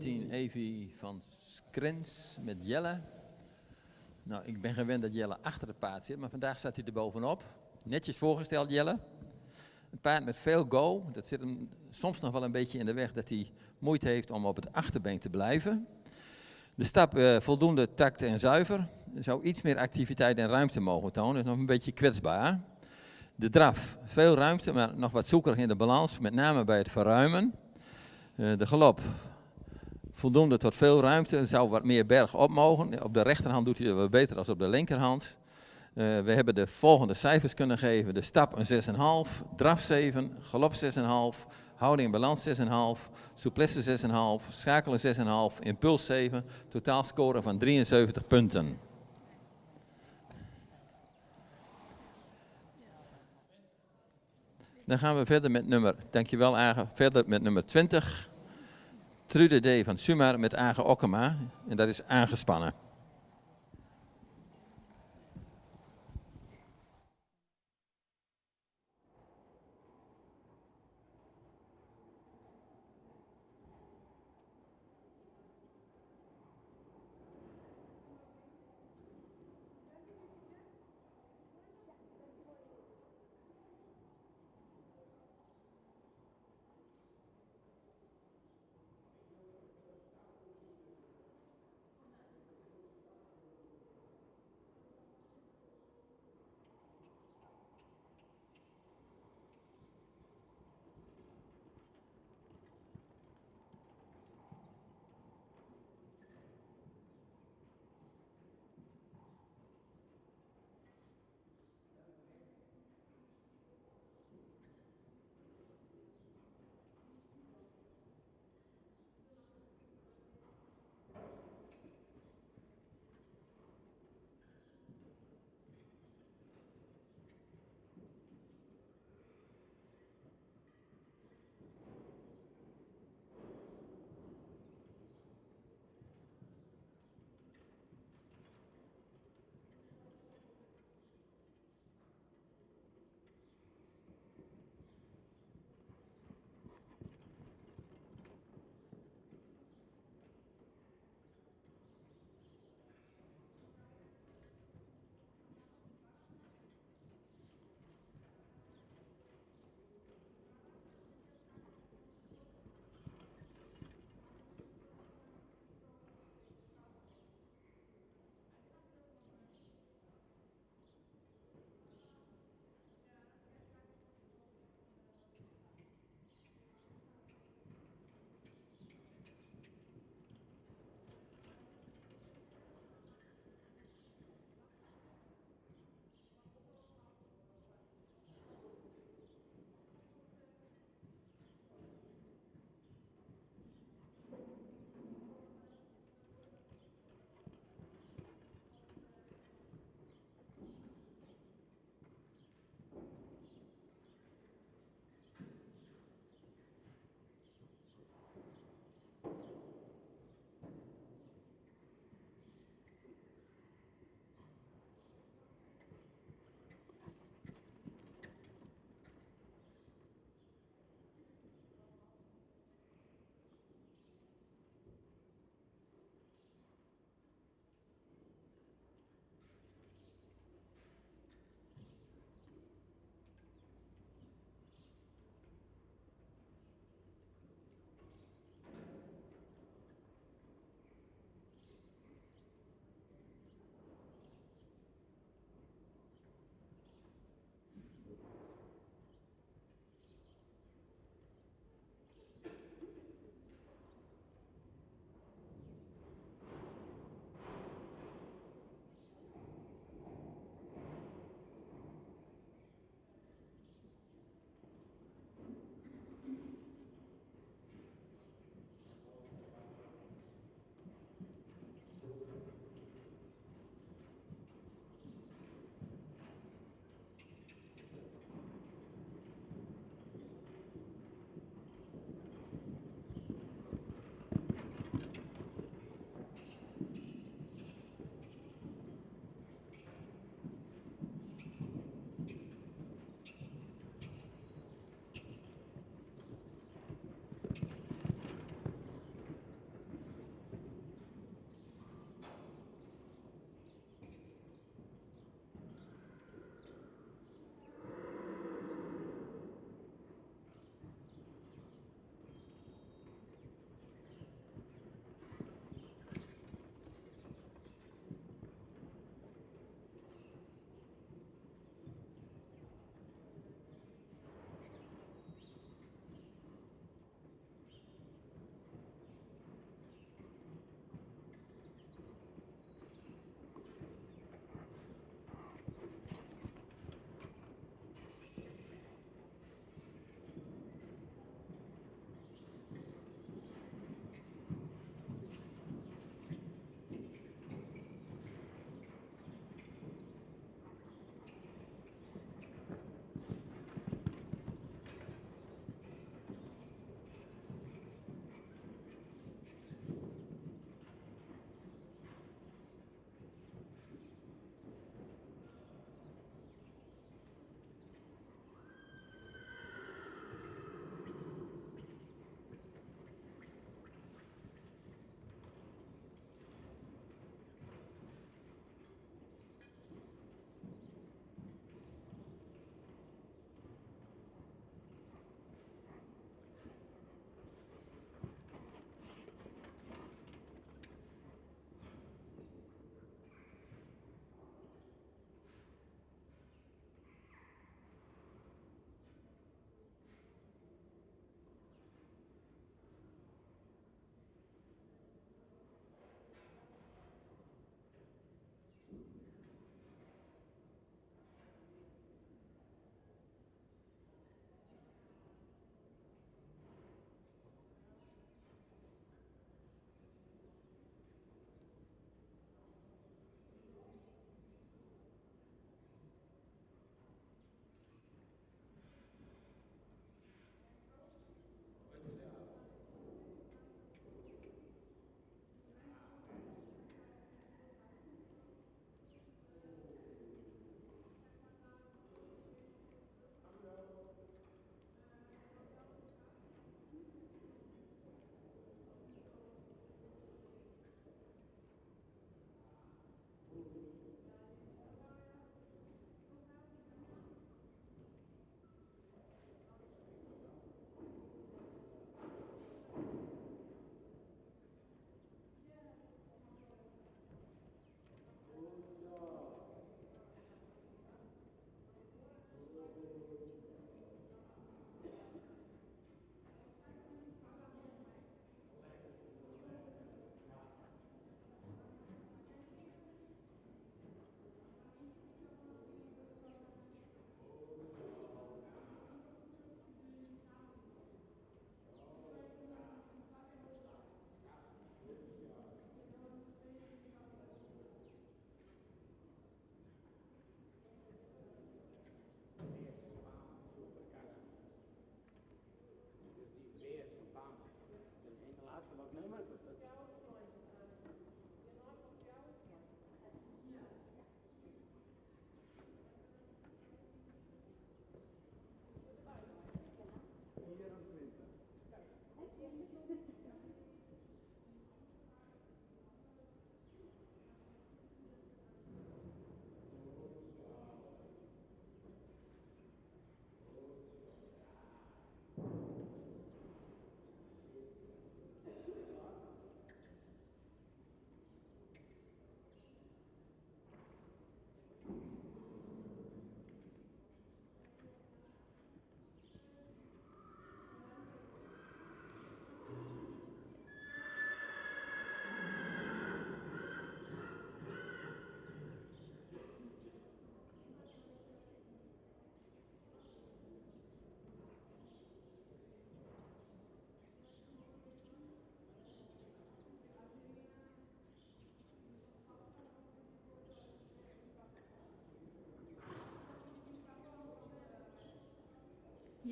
17 Evie van Skrens met Jelle. Nou, ik ben gewend dat Jelle achter het paard zit, maar vandaag staat hij er bovenop. Netjes voorgesteld, Jelle. Een paard met veel go. Dat zit hem soms nog wel een beetje in de weg dat hij moeite heeft om op het achterbeen te blijven. De stap voldoende tact en zuiver. Er zou iets meer activiteit en ruimte mogen tonen. Is nog een beetje kwetsbaar. De draf, veel ruimte, maar nog wat zoekerig in de balans. Met name bij het verruimen. De galop, voldoende tot veel ruimte. Er zou wat meer berg op mogen. Op de rechterhand doet hij het wat beter dan op de linkerhand. We hebben de volgende cijfers kunnen geven. De stap een 6,5, draf 7, galop 6,5, houding en balans 6,5, souplesse 6,5, schakelen 6,5, impuls 7, totaalscore van 73 punten. Dan gaan we verder met dankjewel Age, verder met nummer 20. Trude D. van Sumar met Age Okkema. En dat is aangespannen.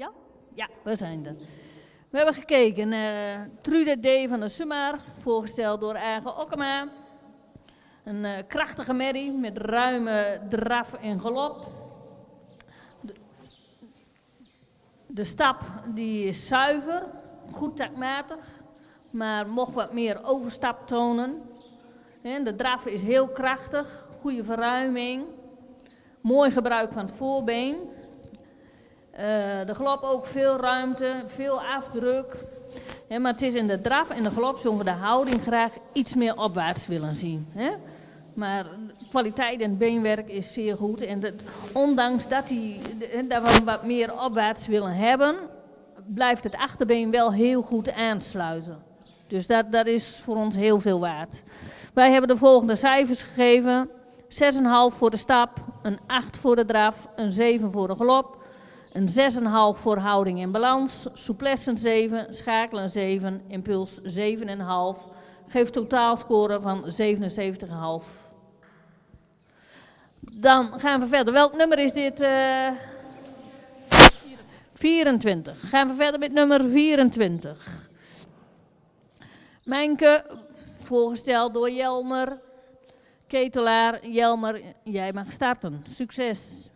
Ja? Ja, we zijn er. We hebben gekeken naar Trude D. van der Sumar, voorgesteld door Aage Okkema. Een krachtige merrie met ruime draf en galop. De stap die is zuiver, goed takmatig, maar mocht wat meer overstap tonen. De draf is heel krachtig, goede verruiming, mooi gebruik van het voorbeen. De galop ook veel ruimte, veel afdruk. Maar het is in de draf en de galop zullen we de houding graag iets meer opwaarts willen zien. Maar de kwaliteit en het beenwerk is zeer goed. En ondanks dat we hem wat meer opwaarts willen hebben, blijft het achterbeen wel heel goed aansluiten. Dus dat is voor ons heel veel waard. Wij hebben de volgende cijfers gegeven. 6,5 voor de stap, een 8 voor de draf, een 7 voor de galop. Een 6,5 voor houding en balans, souplesse een 7, schakelen een 7, impuls 7,5. Geeft totaalscore van 77,5. Dan gaan we verder. Welk nummer is dit? 24. Gaan we verder met nummer 24. Mijnke, voorgesteld door Jelmer. Ketelaar, Jelmer, jij mag starten. Succes.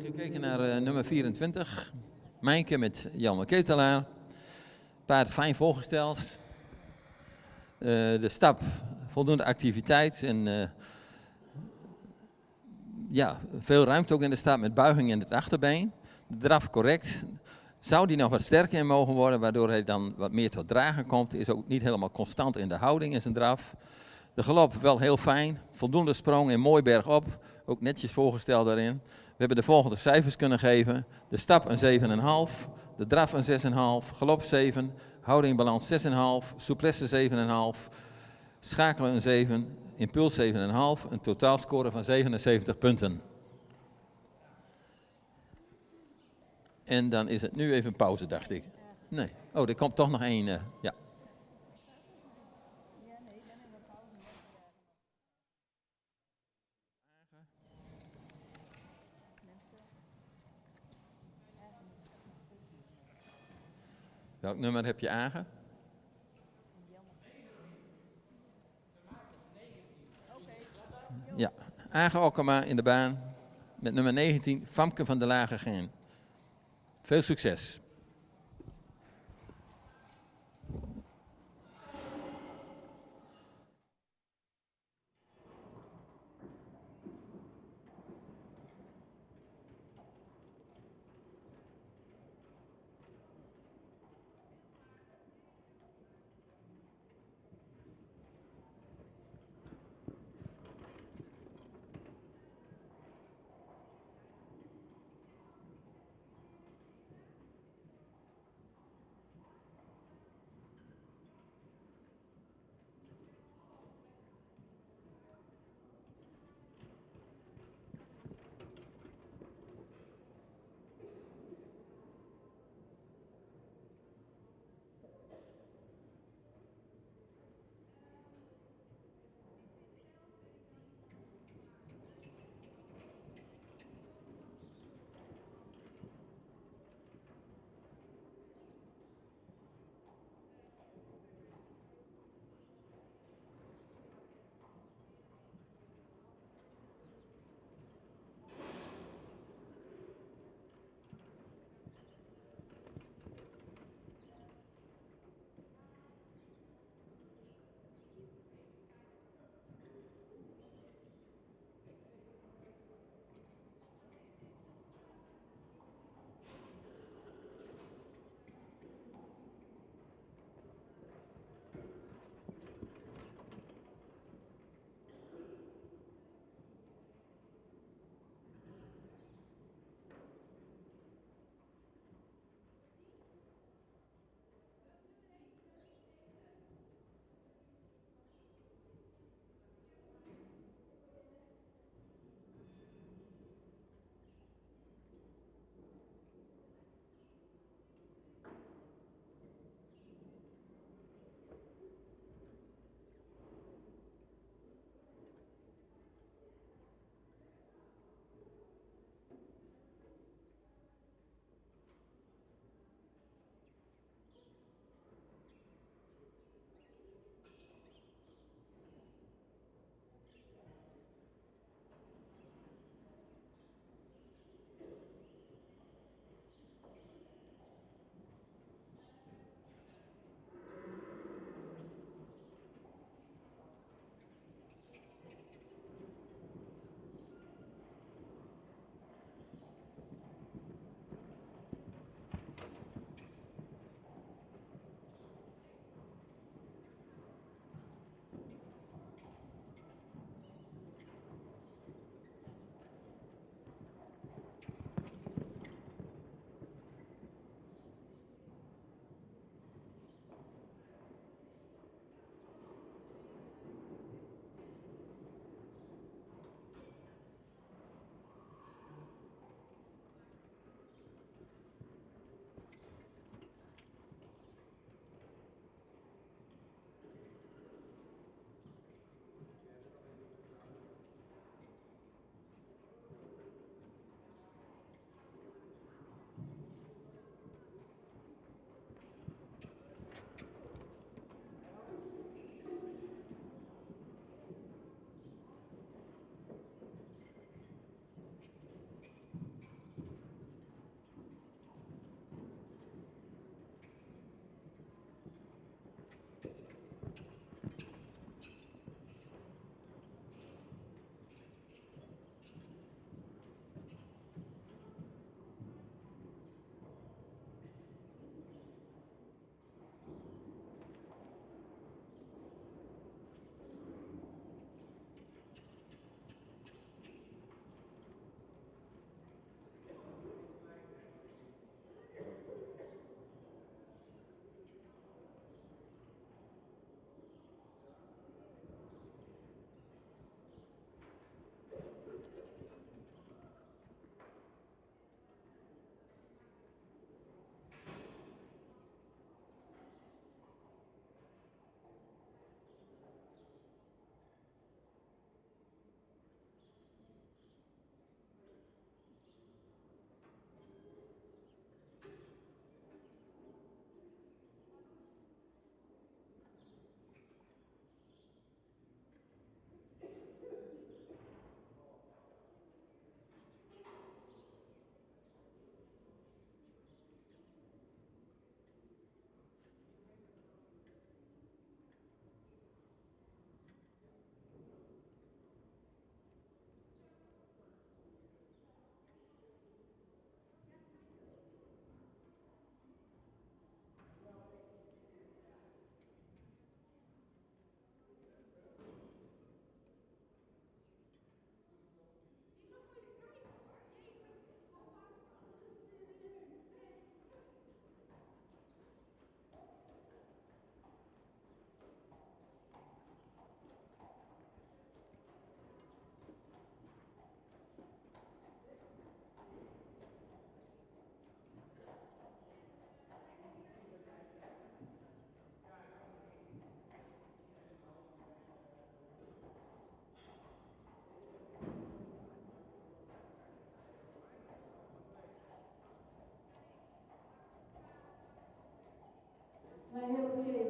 hebben gekeken naar nummer 24. Mijnke met Jelme Ketelaar. Paard fijn voorgesteld. De stap, voldoende activiteit en ja, veel ruimte ook in de stap met buiging in het achterbeen. De draf correct. Zou die nog wat sterker in mogen worden, waardoor hij dan wat meer tot dragen komt. Is ook niet helemaal constant in de houding in zijn draf. De galop wel heel fijn. Voldoende sprong en mooi bergop. Ook netjes voorgesteld daarin. We hebben de volgende cijfers kunnen geven. De stap een 7,5. De draf een 6,5. Galop 7. Houding balans 6,5. Souplesse 7,5. Schakelen een 7. Impuls 7,5. Een totaalscore van 77 punten. En dan is het nu even pauze, dacht ik. Nee. Oh, er komt toch nog één. Ja. Welk nummer heb je aange? Ja, Aange Okkema in de baan met nummer 19, Famke van der Lage Geen. Veel succes.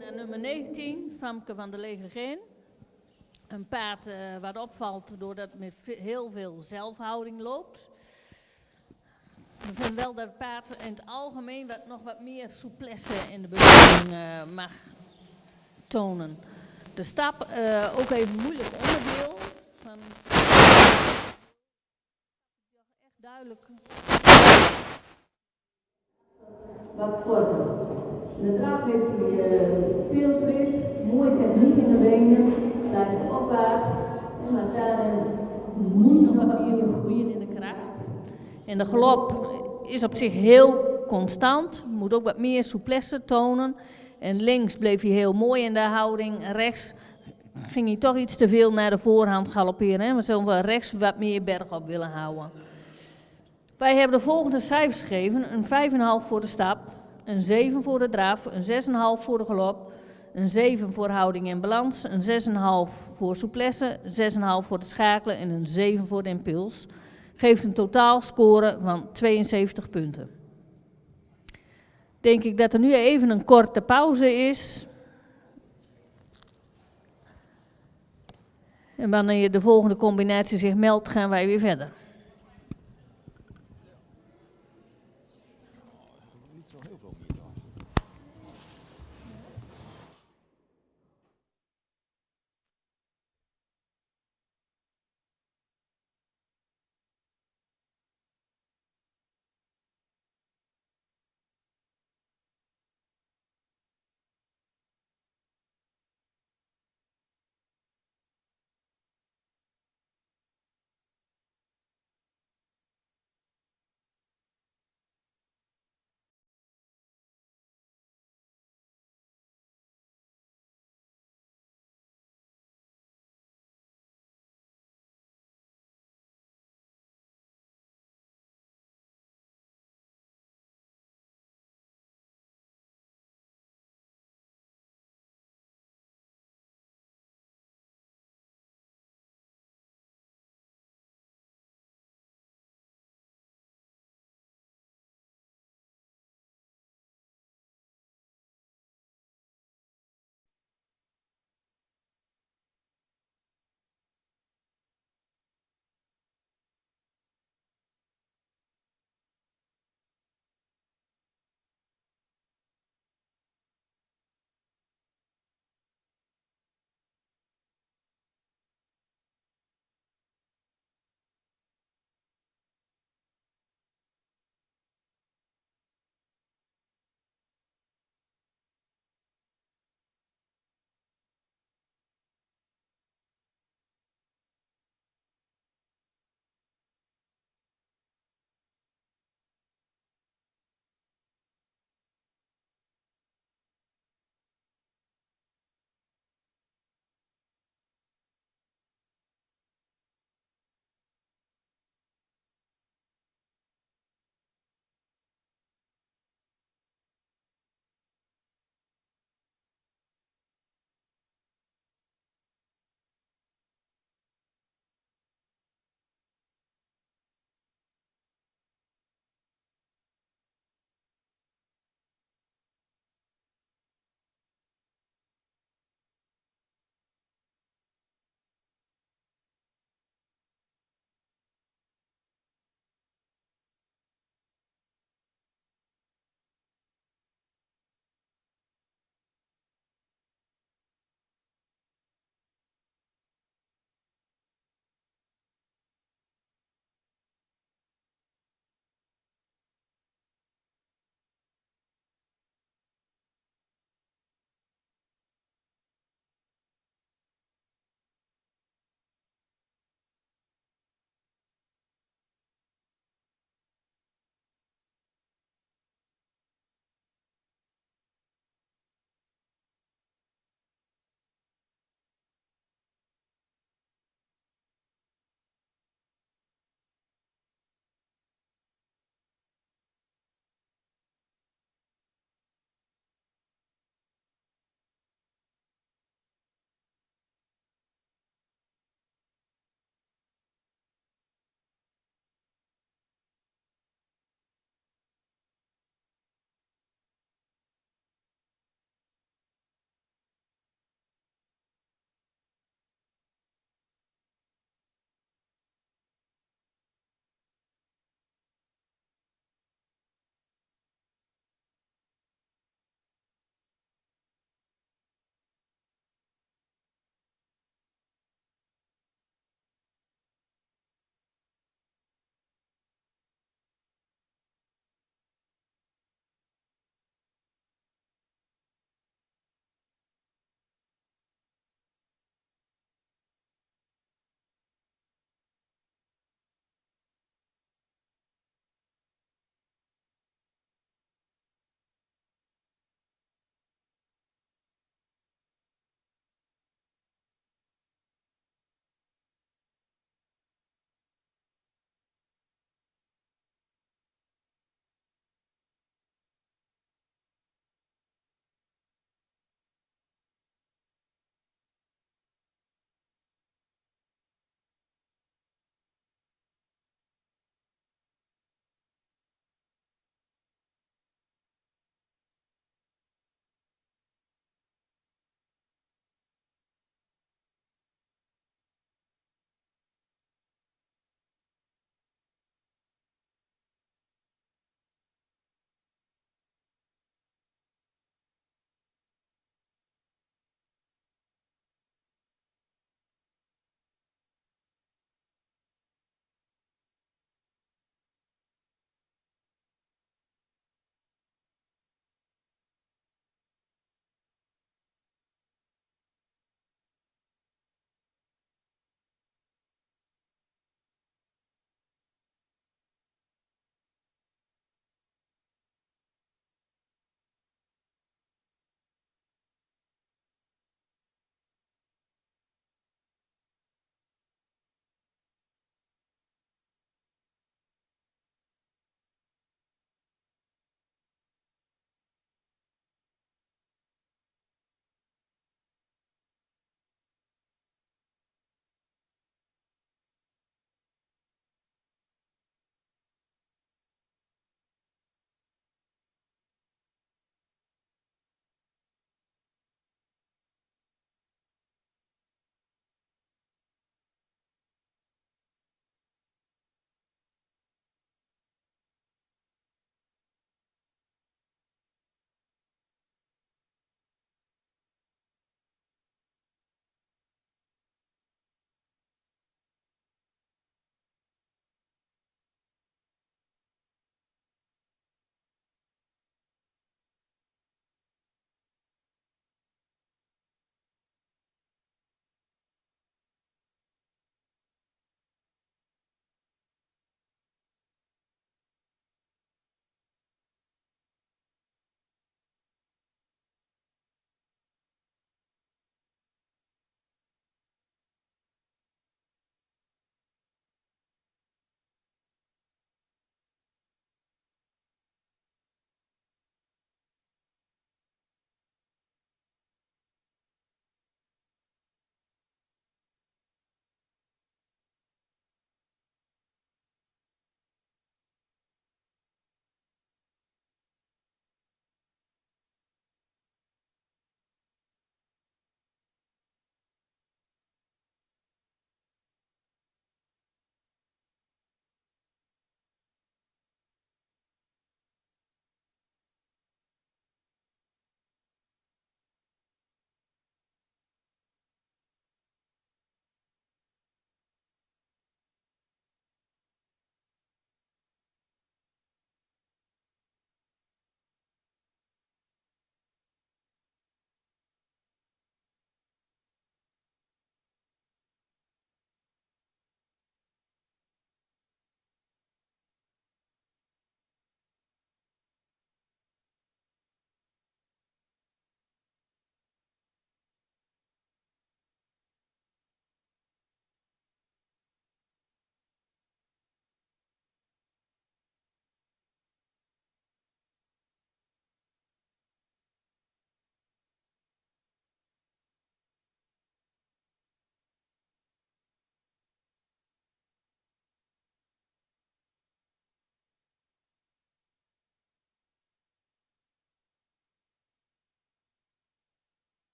Naar nummer 19, Famke van der Legergeen. Een paard wat opvalt doordat het met heel veel zelfhouding loopt. We vinden wel dat het paard in het algemeen nog wat meer souplesse in de beweging mag tonen. De stap, ook even een moeilijk onderdeel. Van, echt duidelijk. Wat korter. Inderdaad heeft hij veel trit, mooie techniek in de benen, blijft opwaarts, maar daarin Moet hij nog wat meer groeien in de kracht. En de galop is op zich heel constant, moet ook wat meer souplesse tonen. En links bleef hij heel mooi in de houding, rechts ging hij toch iets te veel naar de voorhand galopperen. Hè? We zullen rechts wat meer berg op willen houden. Wij hebben de volgende cijfers gegeven, een 5,5 voor de stap, een 7 voor de draf, een 6,5 voor de galop, een 7 voor houding en balans, een 6,5 voor souplesse, een 6,5 voor het schakelen en een 7 voor de impuls. Geeft een totaalscore van 72 punten. Denk ik dat er nu even een korte pauze is. En wanneer de volgende combinatie zich meldt, gaan wij weer verder.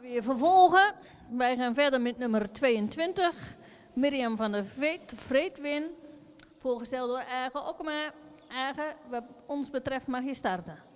Weer vervolgen. Wij gaan verder met nummer 22. Mirjam van der Vreedwin. Voorgesteld door Eigen Okkema. Eigen, wat ons betreft mag je starten.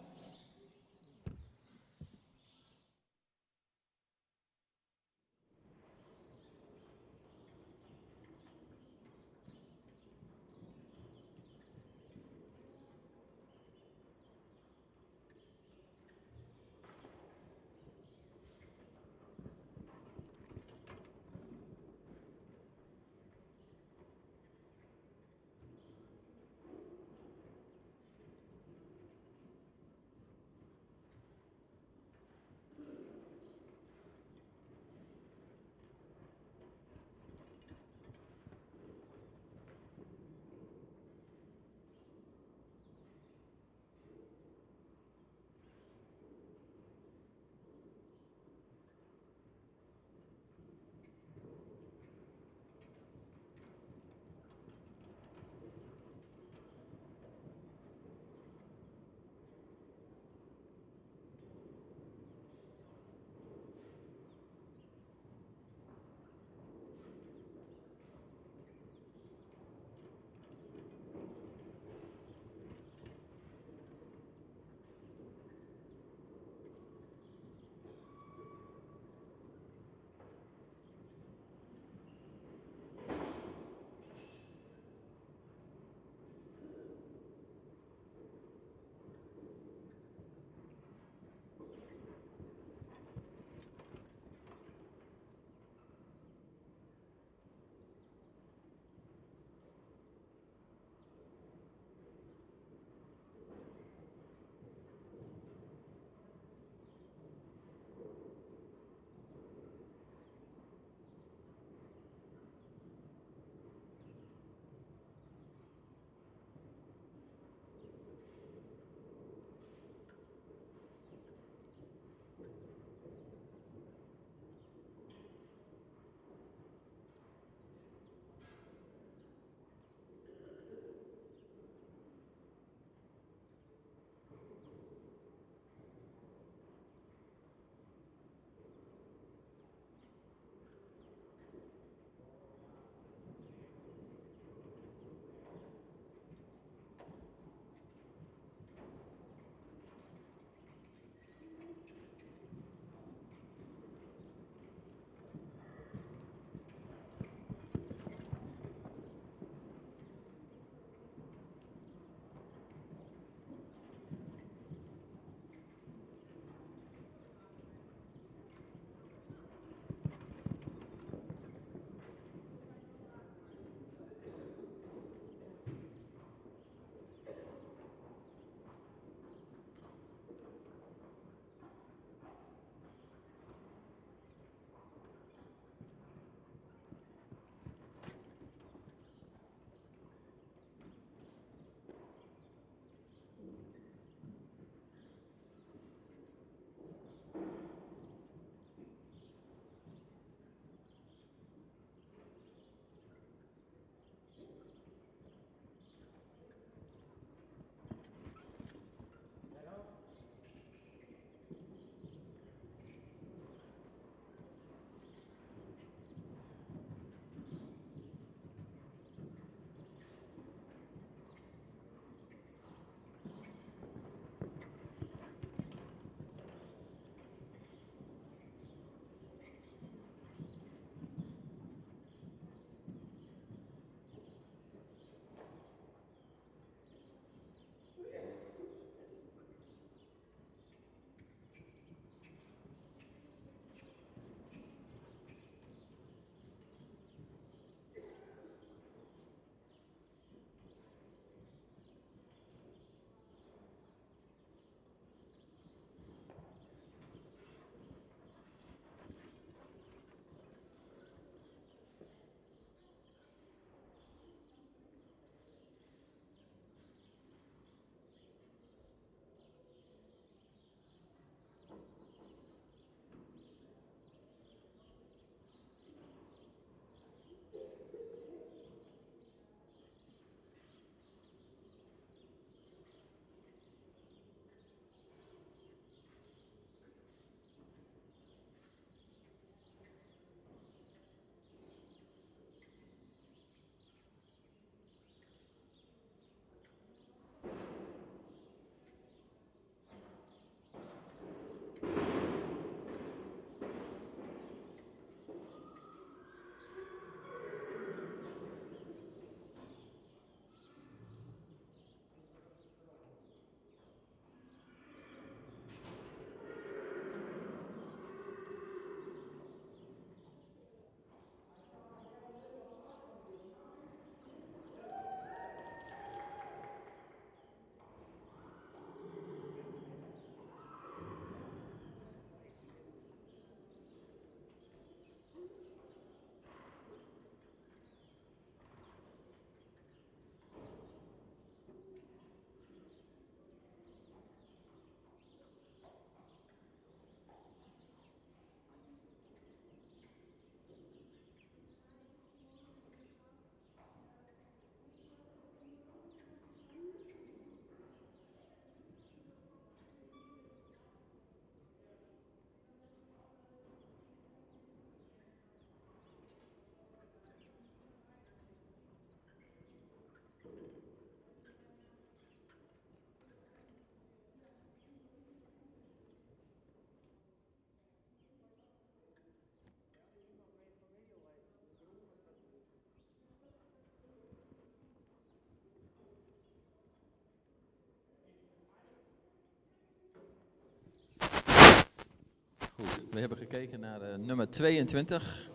Goed, we hebben gekeken naar nummer 22.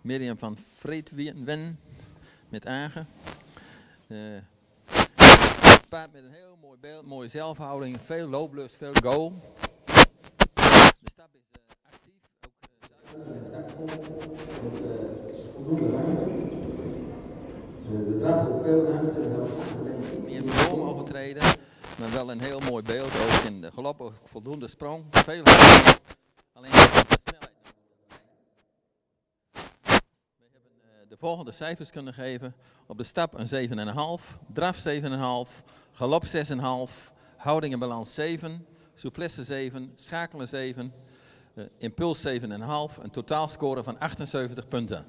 Mirjam van Vreedwen met Agen. Paard met een heel mooi beeld, mooie zelfhouding, veel looplust, veel go. De stap is actief, ook Voldoende ruimte. De draf ook veel ruimte. niet meer in de boom mogen treden, maar wel een heel mooi beeld. Ook in de galop, ook voldoende sprong, veel ruimte. Alleen de snelheid. We hebben de volgende cijfers kunnen geven. Op de stap een 7,5, draf 7,5, galop 6,5, houding en balans 7, souplesse 7, schakelen 7, impuls 7,5, een totaalscore van 78 punten.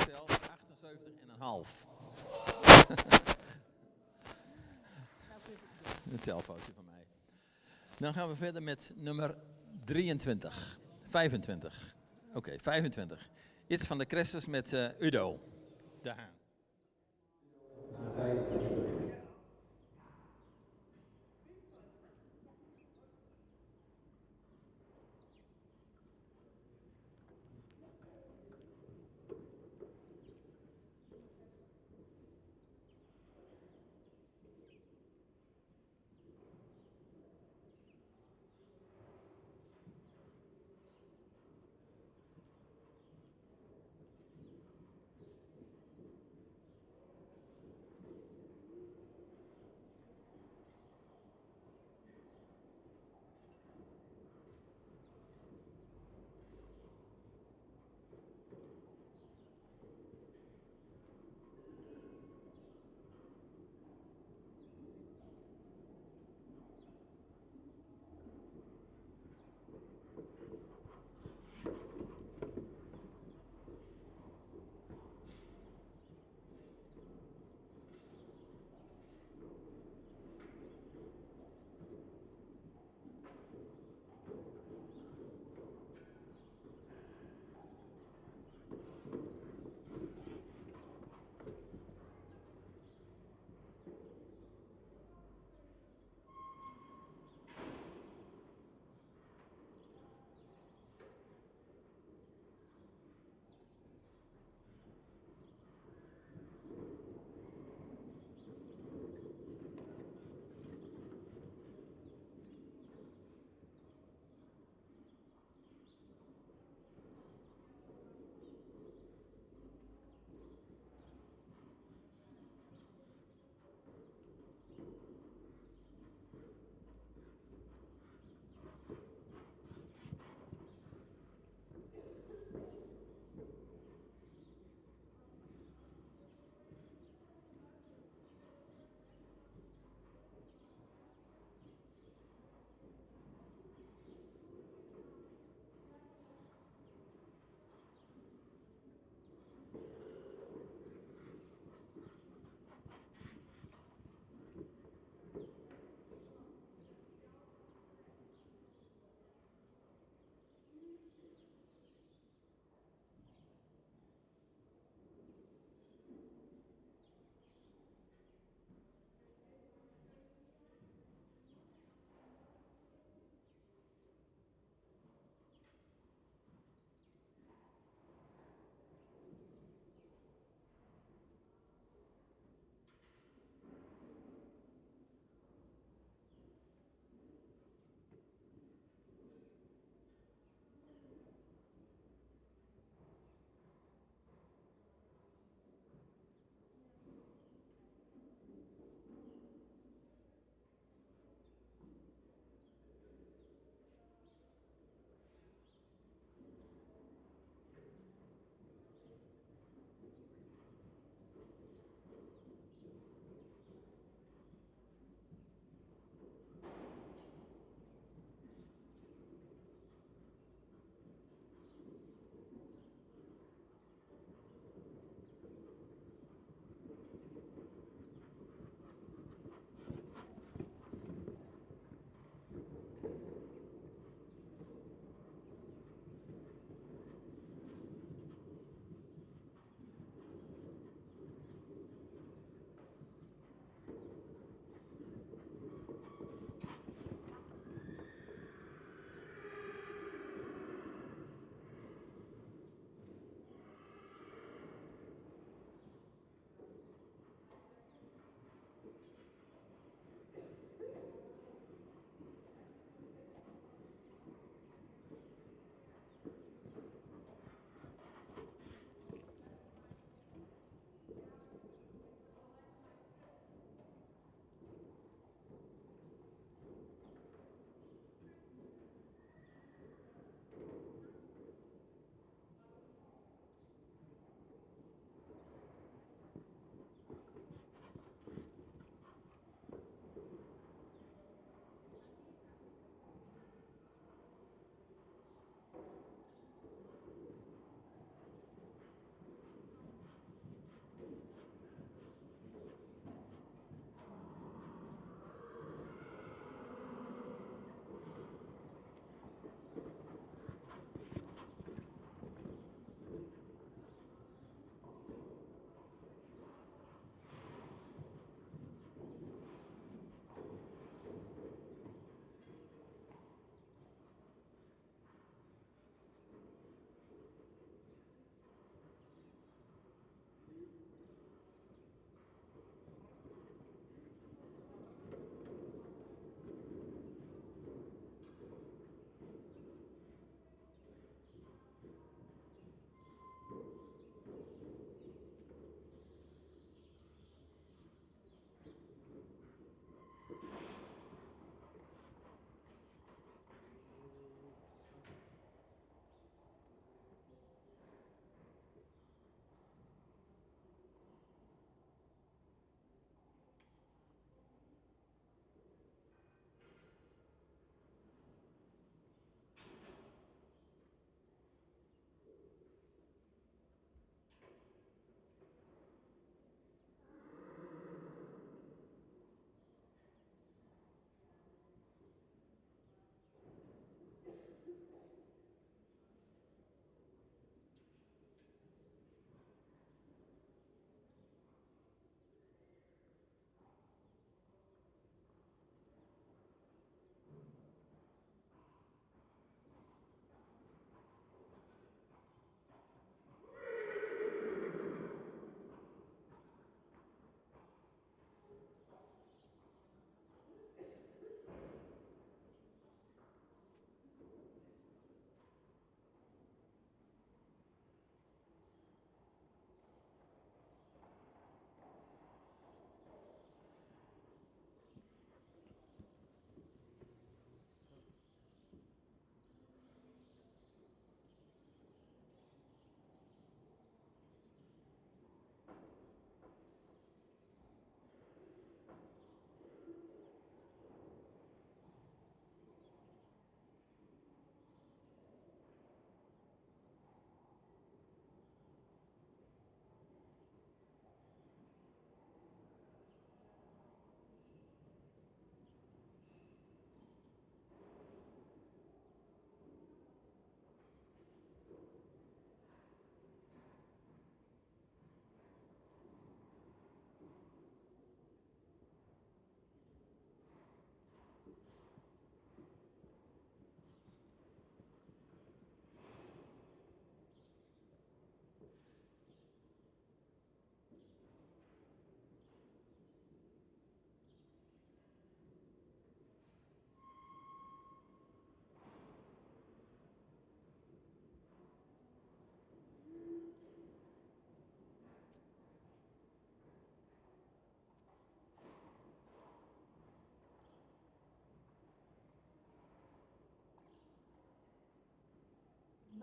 Zelf 78,5. Een telfoutje van mij. Dan gaan we verder met nummer 23. 25. Oké, 25. Iets van de Cressers met Udo. De Haan.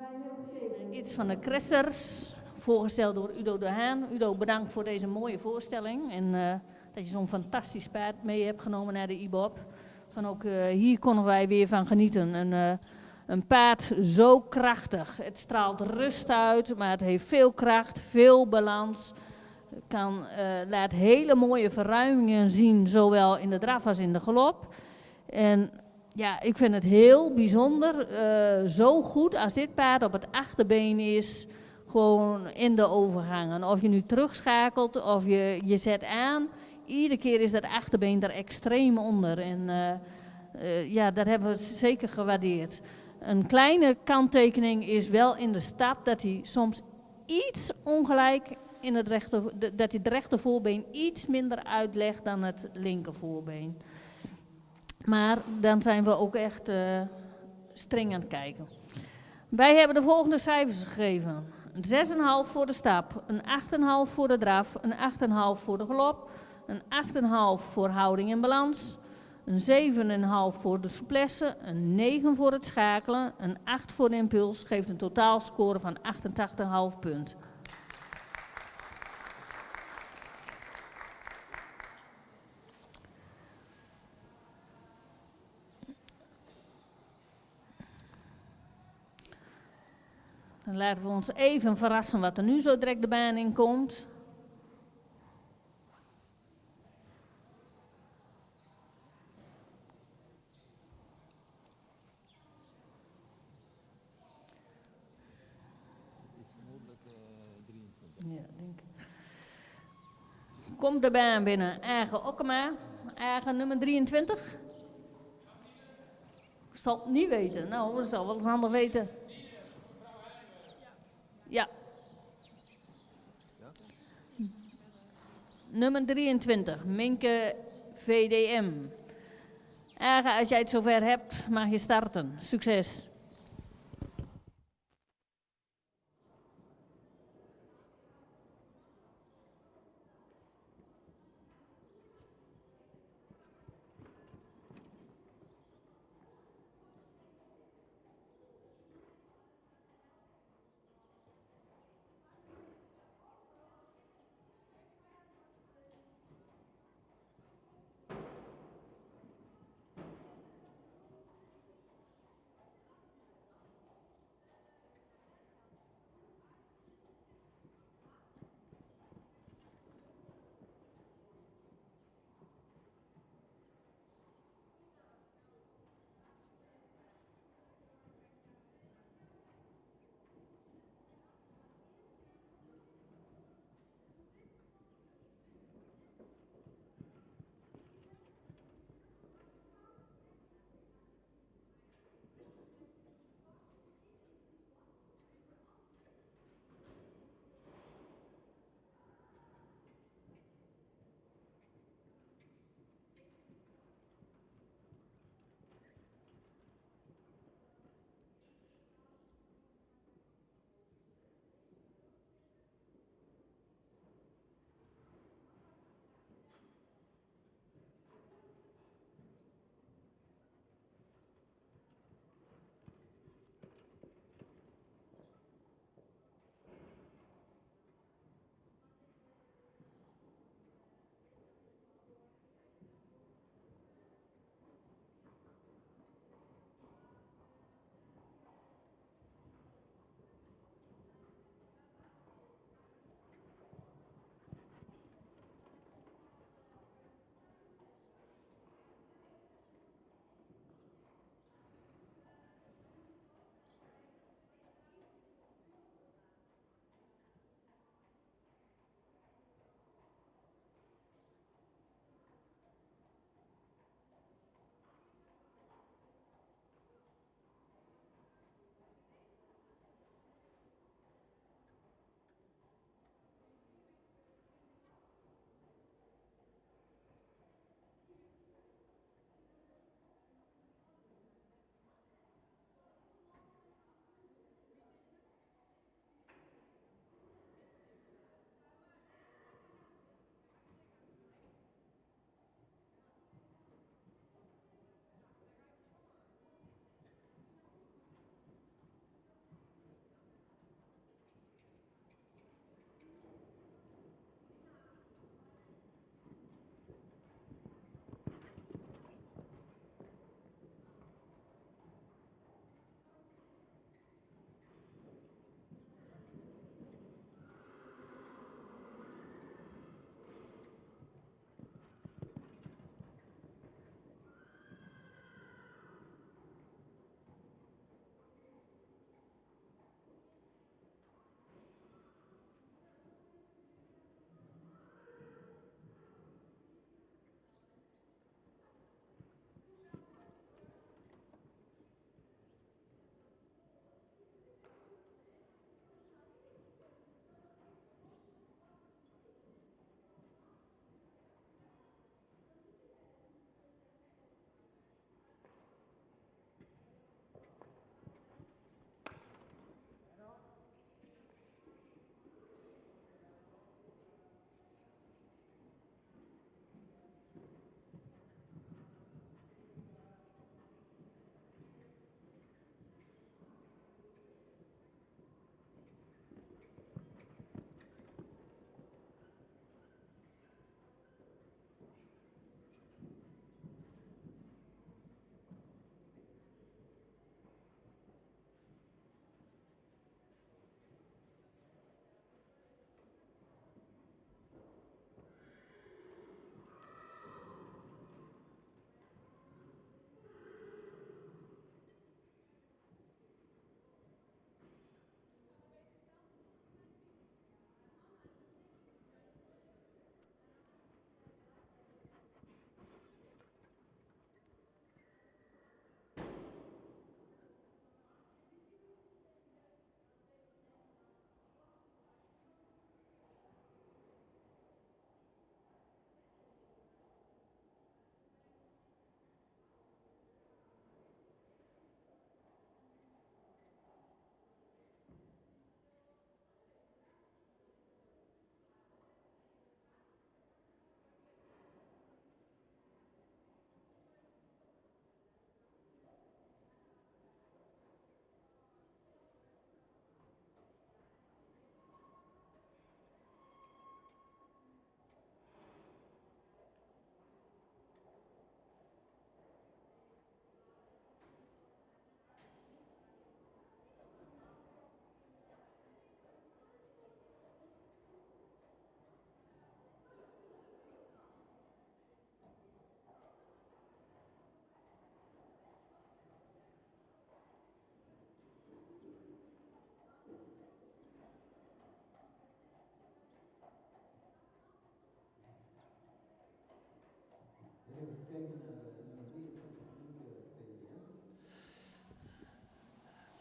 Wij hebben gekeken. Iets van de Cressers, voorgesteld door Udo de Haan. Udo, bedankt voor deze mooie voorstelling en dat je zo'n fantastisch paard mee hebt genomen naar de IBOP. Van ook hier konden wij weer van genieten. Een paard zo krachtig. Het straalt rust uit, maar het heeft veel kracht, veel balans. Laat hele mooie verruimingen zien, zowel in de draf als in de galop. En ja, ik vind het heel bijzonder, zo goed als dit paard op het achterbeen is, gewoon in de overgangen. Of je nu terugschakelt of je zet aan, iedere keer is dat achterbeen er extreem onder. En ja, dat hebben we zeker gewaardeerd. Een kleine kanttekening is wel in de stap dat hij soms iets ongelijk in dat hij het rechter voorbeen iets minder uitlegt dan het linker voorbeen. Maar dan zijn we ook echt streng aan het kijken. Wij hebben de volgende cijfers gegeven. Een 6,5 voor de stap, een 8,5 voor de draf, een 8,5 voor de galop, een 8,5 voor houding en balans, een 7,5 voor de souplesse, een 9 voor het schakelen, een 8 voor de impuls, geeft een totaalscore van 88,5 punt. Dan laten we ons even verrassen wat er nu zo direct de baan in komt. Ja, denk ik. Komt de baan binnen. Eigen Okkema. Eigen nummer 23. Ik zal het niet weten. Nou, we zal wel eens ander weten. Ja. Nummer 23, Minke VDM. Eigen, als jij het zover hebt, mag je starten. Succes.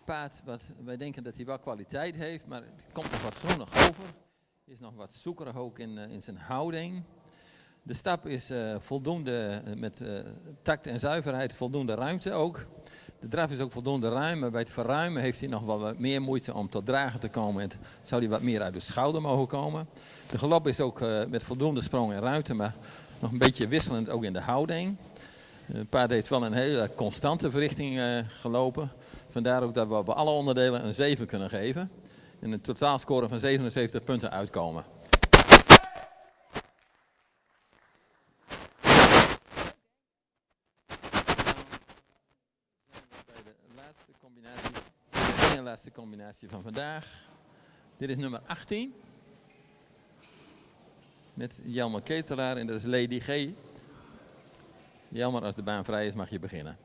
paard wat wij denken dat hij wel kwaliteit heeft, maar het komt nog wat groenig over. Is nog wat zoekerig ook in zijn houding. De stap is voldoende met tact en zuiverheid, voldoende ruimte ook. De draf is ook voldoende ruim, maar bij het verruimen heeft hij nog wel wat meer moeite om tot dragen te komen. En zou hij wat meer uit de schouder mogen komen. De galop is ook met voldoende sprong en ruimte, maar nog een beetje wisselend ook in de houding. Het paard heeft wel een hele constante verrichting gelopen. Vandaar ook dat we op alle onderdelen een 7 kunnen geven. En een totaalscore van 77 punten uitkomen. Bij de laatste combinatie van vandaag. Dit is nummer 18. Met Jelmer Ketelaar en dat is Lady G. Jelmer, als de baan vrij is mag je beginnen.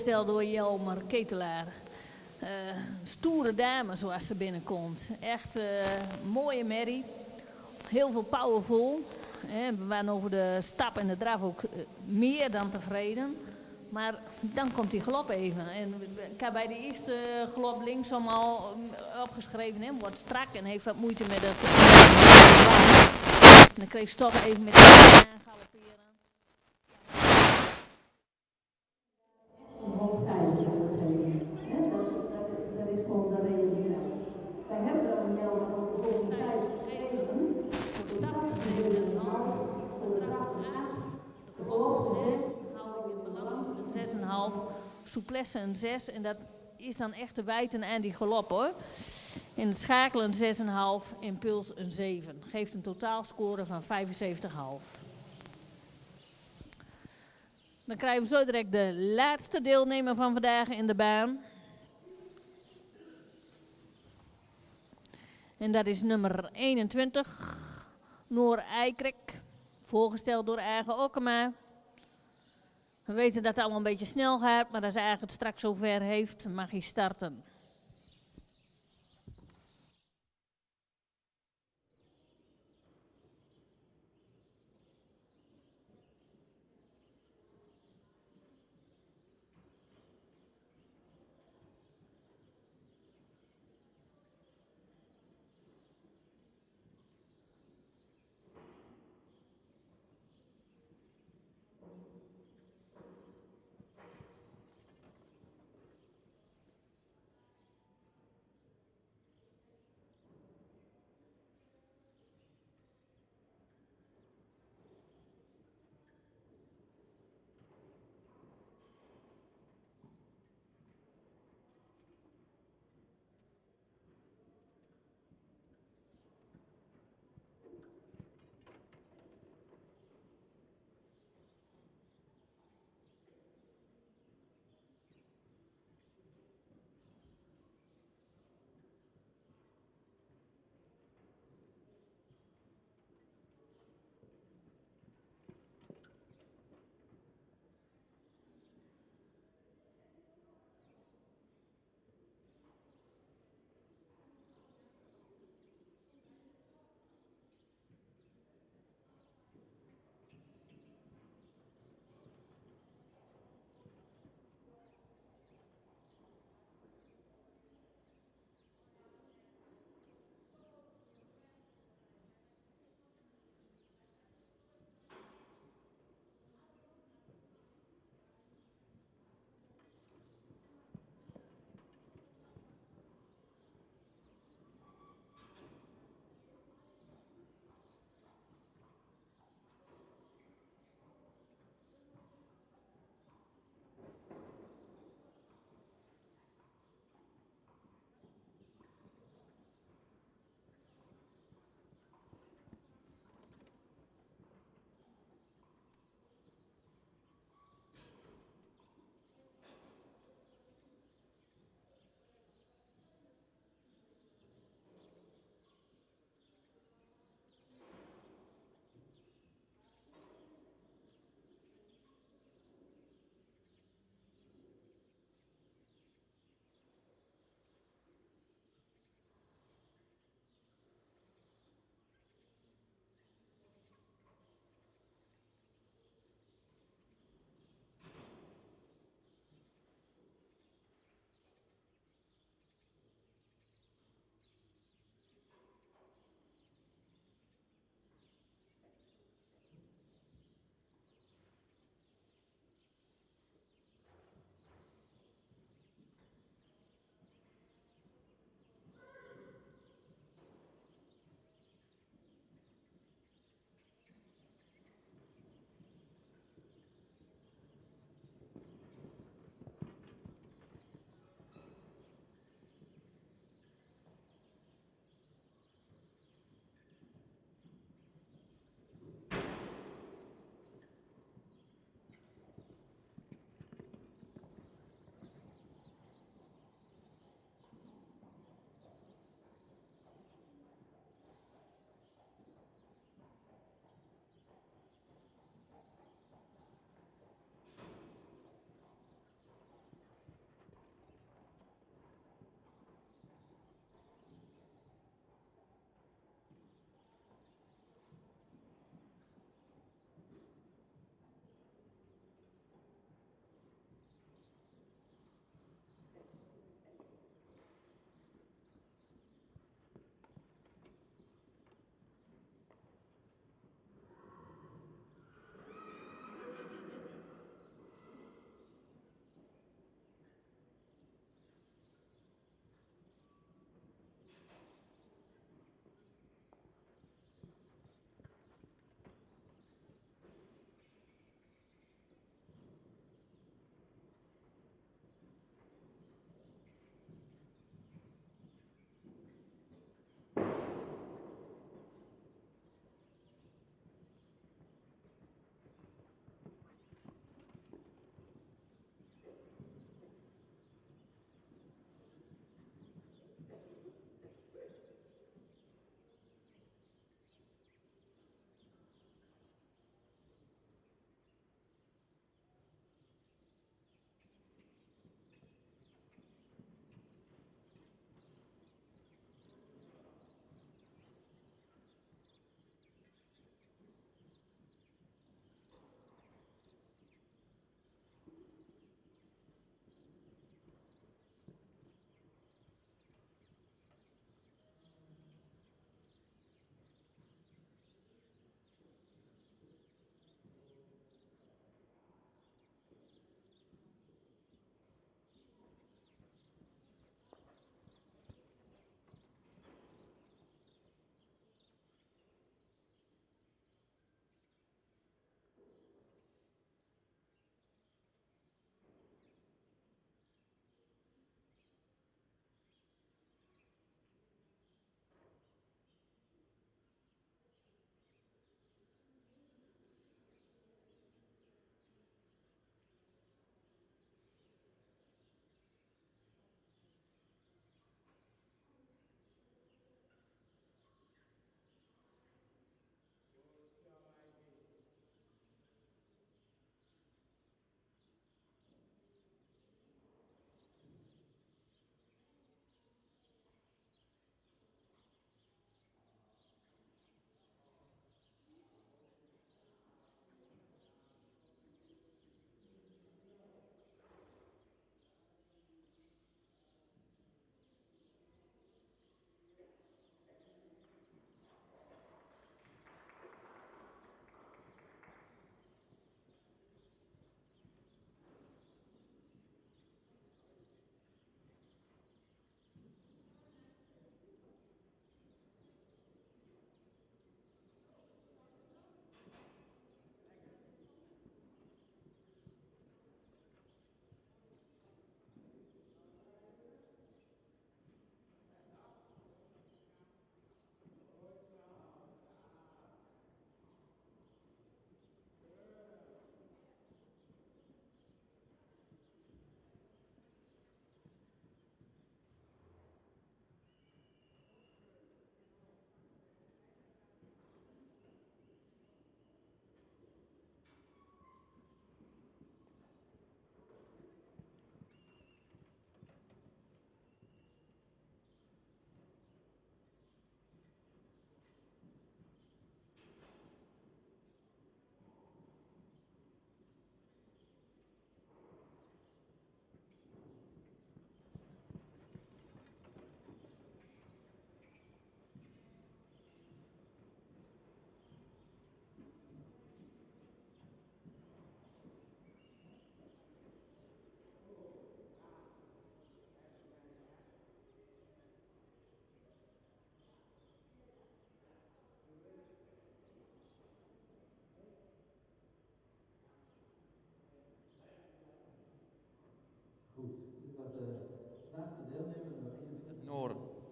voorgesteld door Jelmer Ketelaar. Stoere dame zoals ze binnenkomt. Echt mooie merrie. Heel veel powerful. We waren over de stap en de draf ook meer dan tevreden. Maar dan komt die galop even. En ik heb bij de eerste galop linksom al opgeschreven. Hè, wordt strak en heeft wat moeite met de... En dan kreeg Stock even met de galopperen. Een hoog cijfer geven. Dat is gewoon de realiteit. Wij hebben dan een jaar een hoog cijfer gegeven. Voor de stap een 7,5. Voor de draf een 8. De galop een 6. Houding in balans een 6,5. Souplesse een 6. En dat is dan echt de wijten aan die galop hoor. In het schakelen een 6,5, impuls een 7. Geeft een totaalscore van 75,5. Dan krijgen we zo direct de laatste deelnemer van vandaag in de baan. En dat is nummer 21, Noor Eikrek. Voorgesteld door eigen Okkema. We weten dat het allemaal een beetje snel gaat, maar als hij eigenlijk het straks zover heeft, mag hij starten.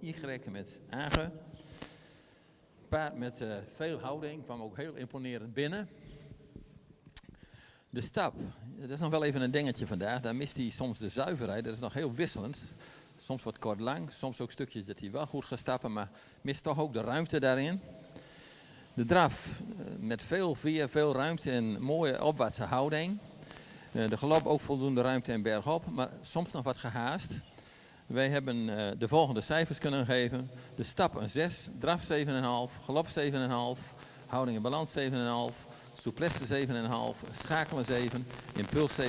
Y met Agen. Paard met veel houding, kwam ook heel imponerend binnen. De stap, dat is nog wel even een dingetje vandaag. Daar mist hij soms de zuiverheid, dat is nog heel wisselend. Soms wat kort lang, soms ook stukjes dat hij wel goed gaat stappen, maar mist toch ook de ruimte daarin. De draf met veel veer, veel ruimte en mooie opwaartse houding. De galop ook voldoende ruimte en bergop, maar soms nog wat gehaast. Wij hebben de volgende cijfers kunnen geven. De stap een 6, draf 7,5, galop 7,5, houding en balans 7,5, souplesse 7,5, schakelen 7, impuls 7,5,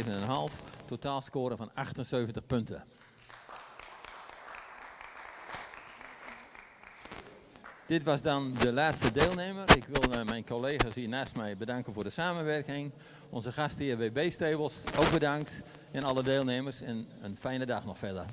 totaalscore van 78 punten. Dit was dan de laatste deelnemer. Ik wil mijn collega's hier naast mij bedanken voor de samenwerking. Onze gastheer WB Stables ook bedankt. En alle deelnemers en een fijne dag nog verder.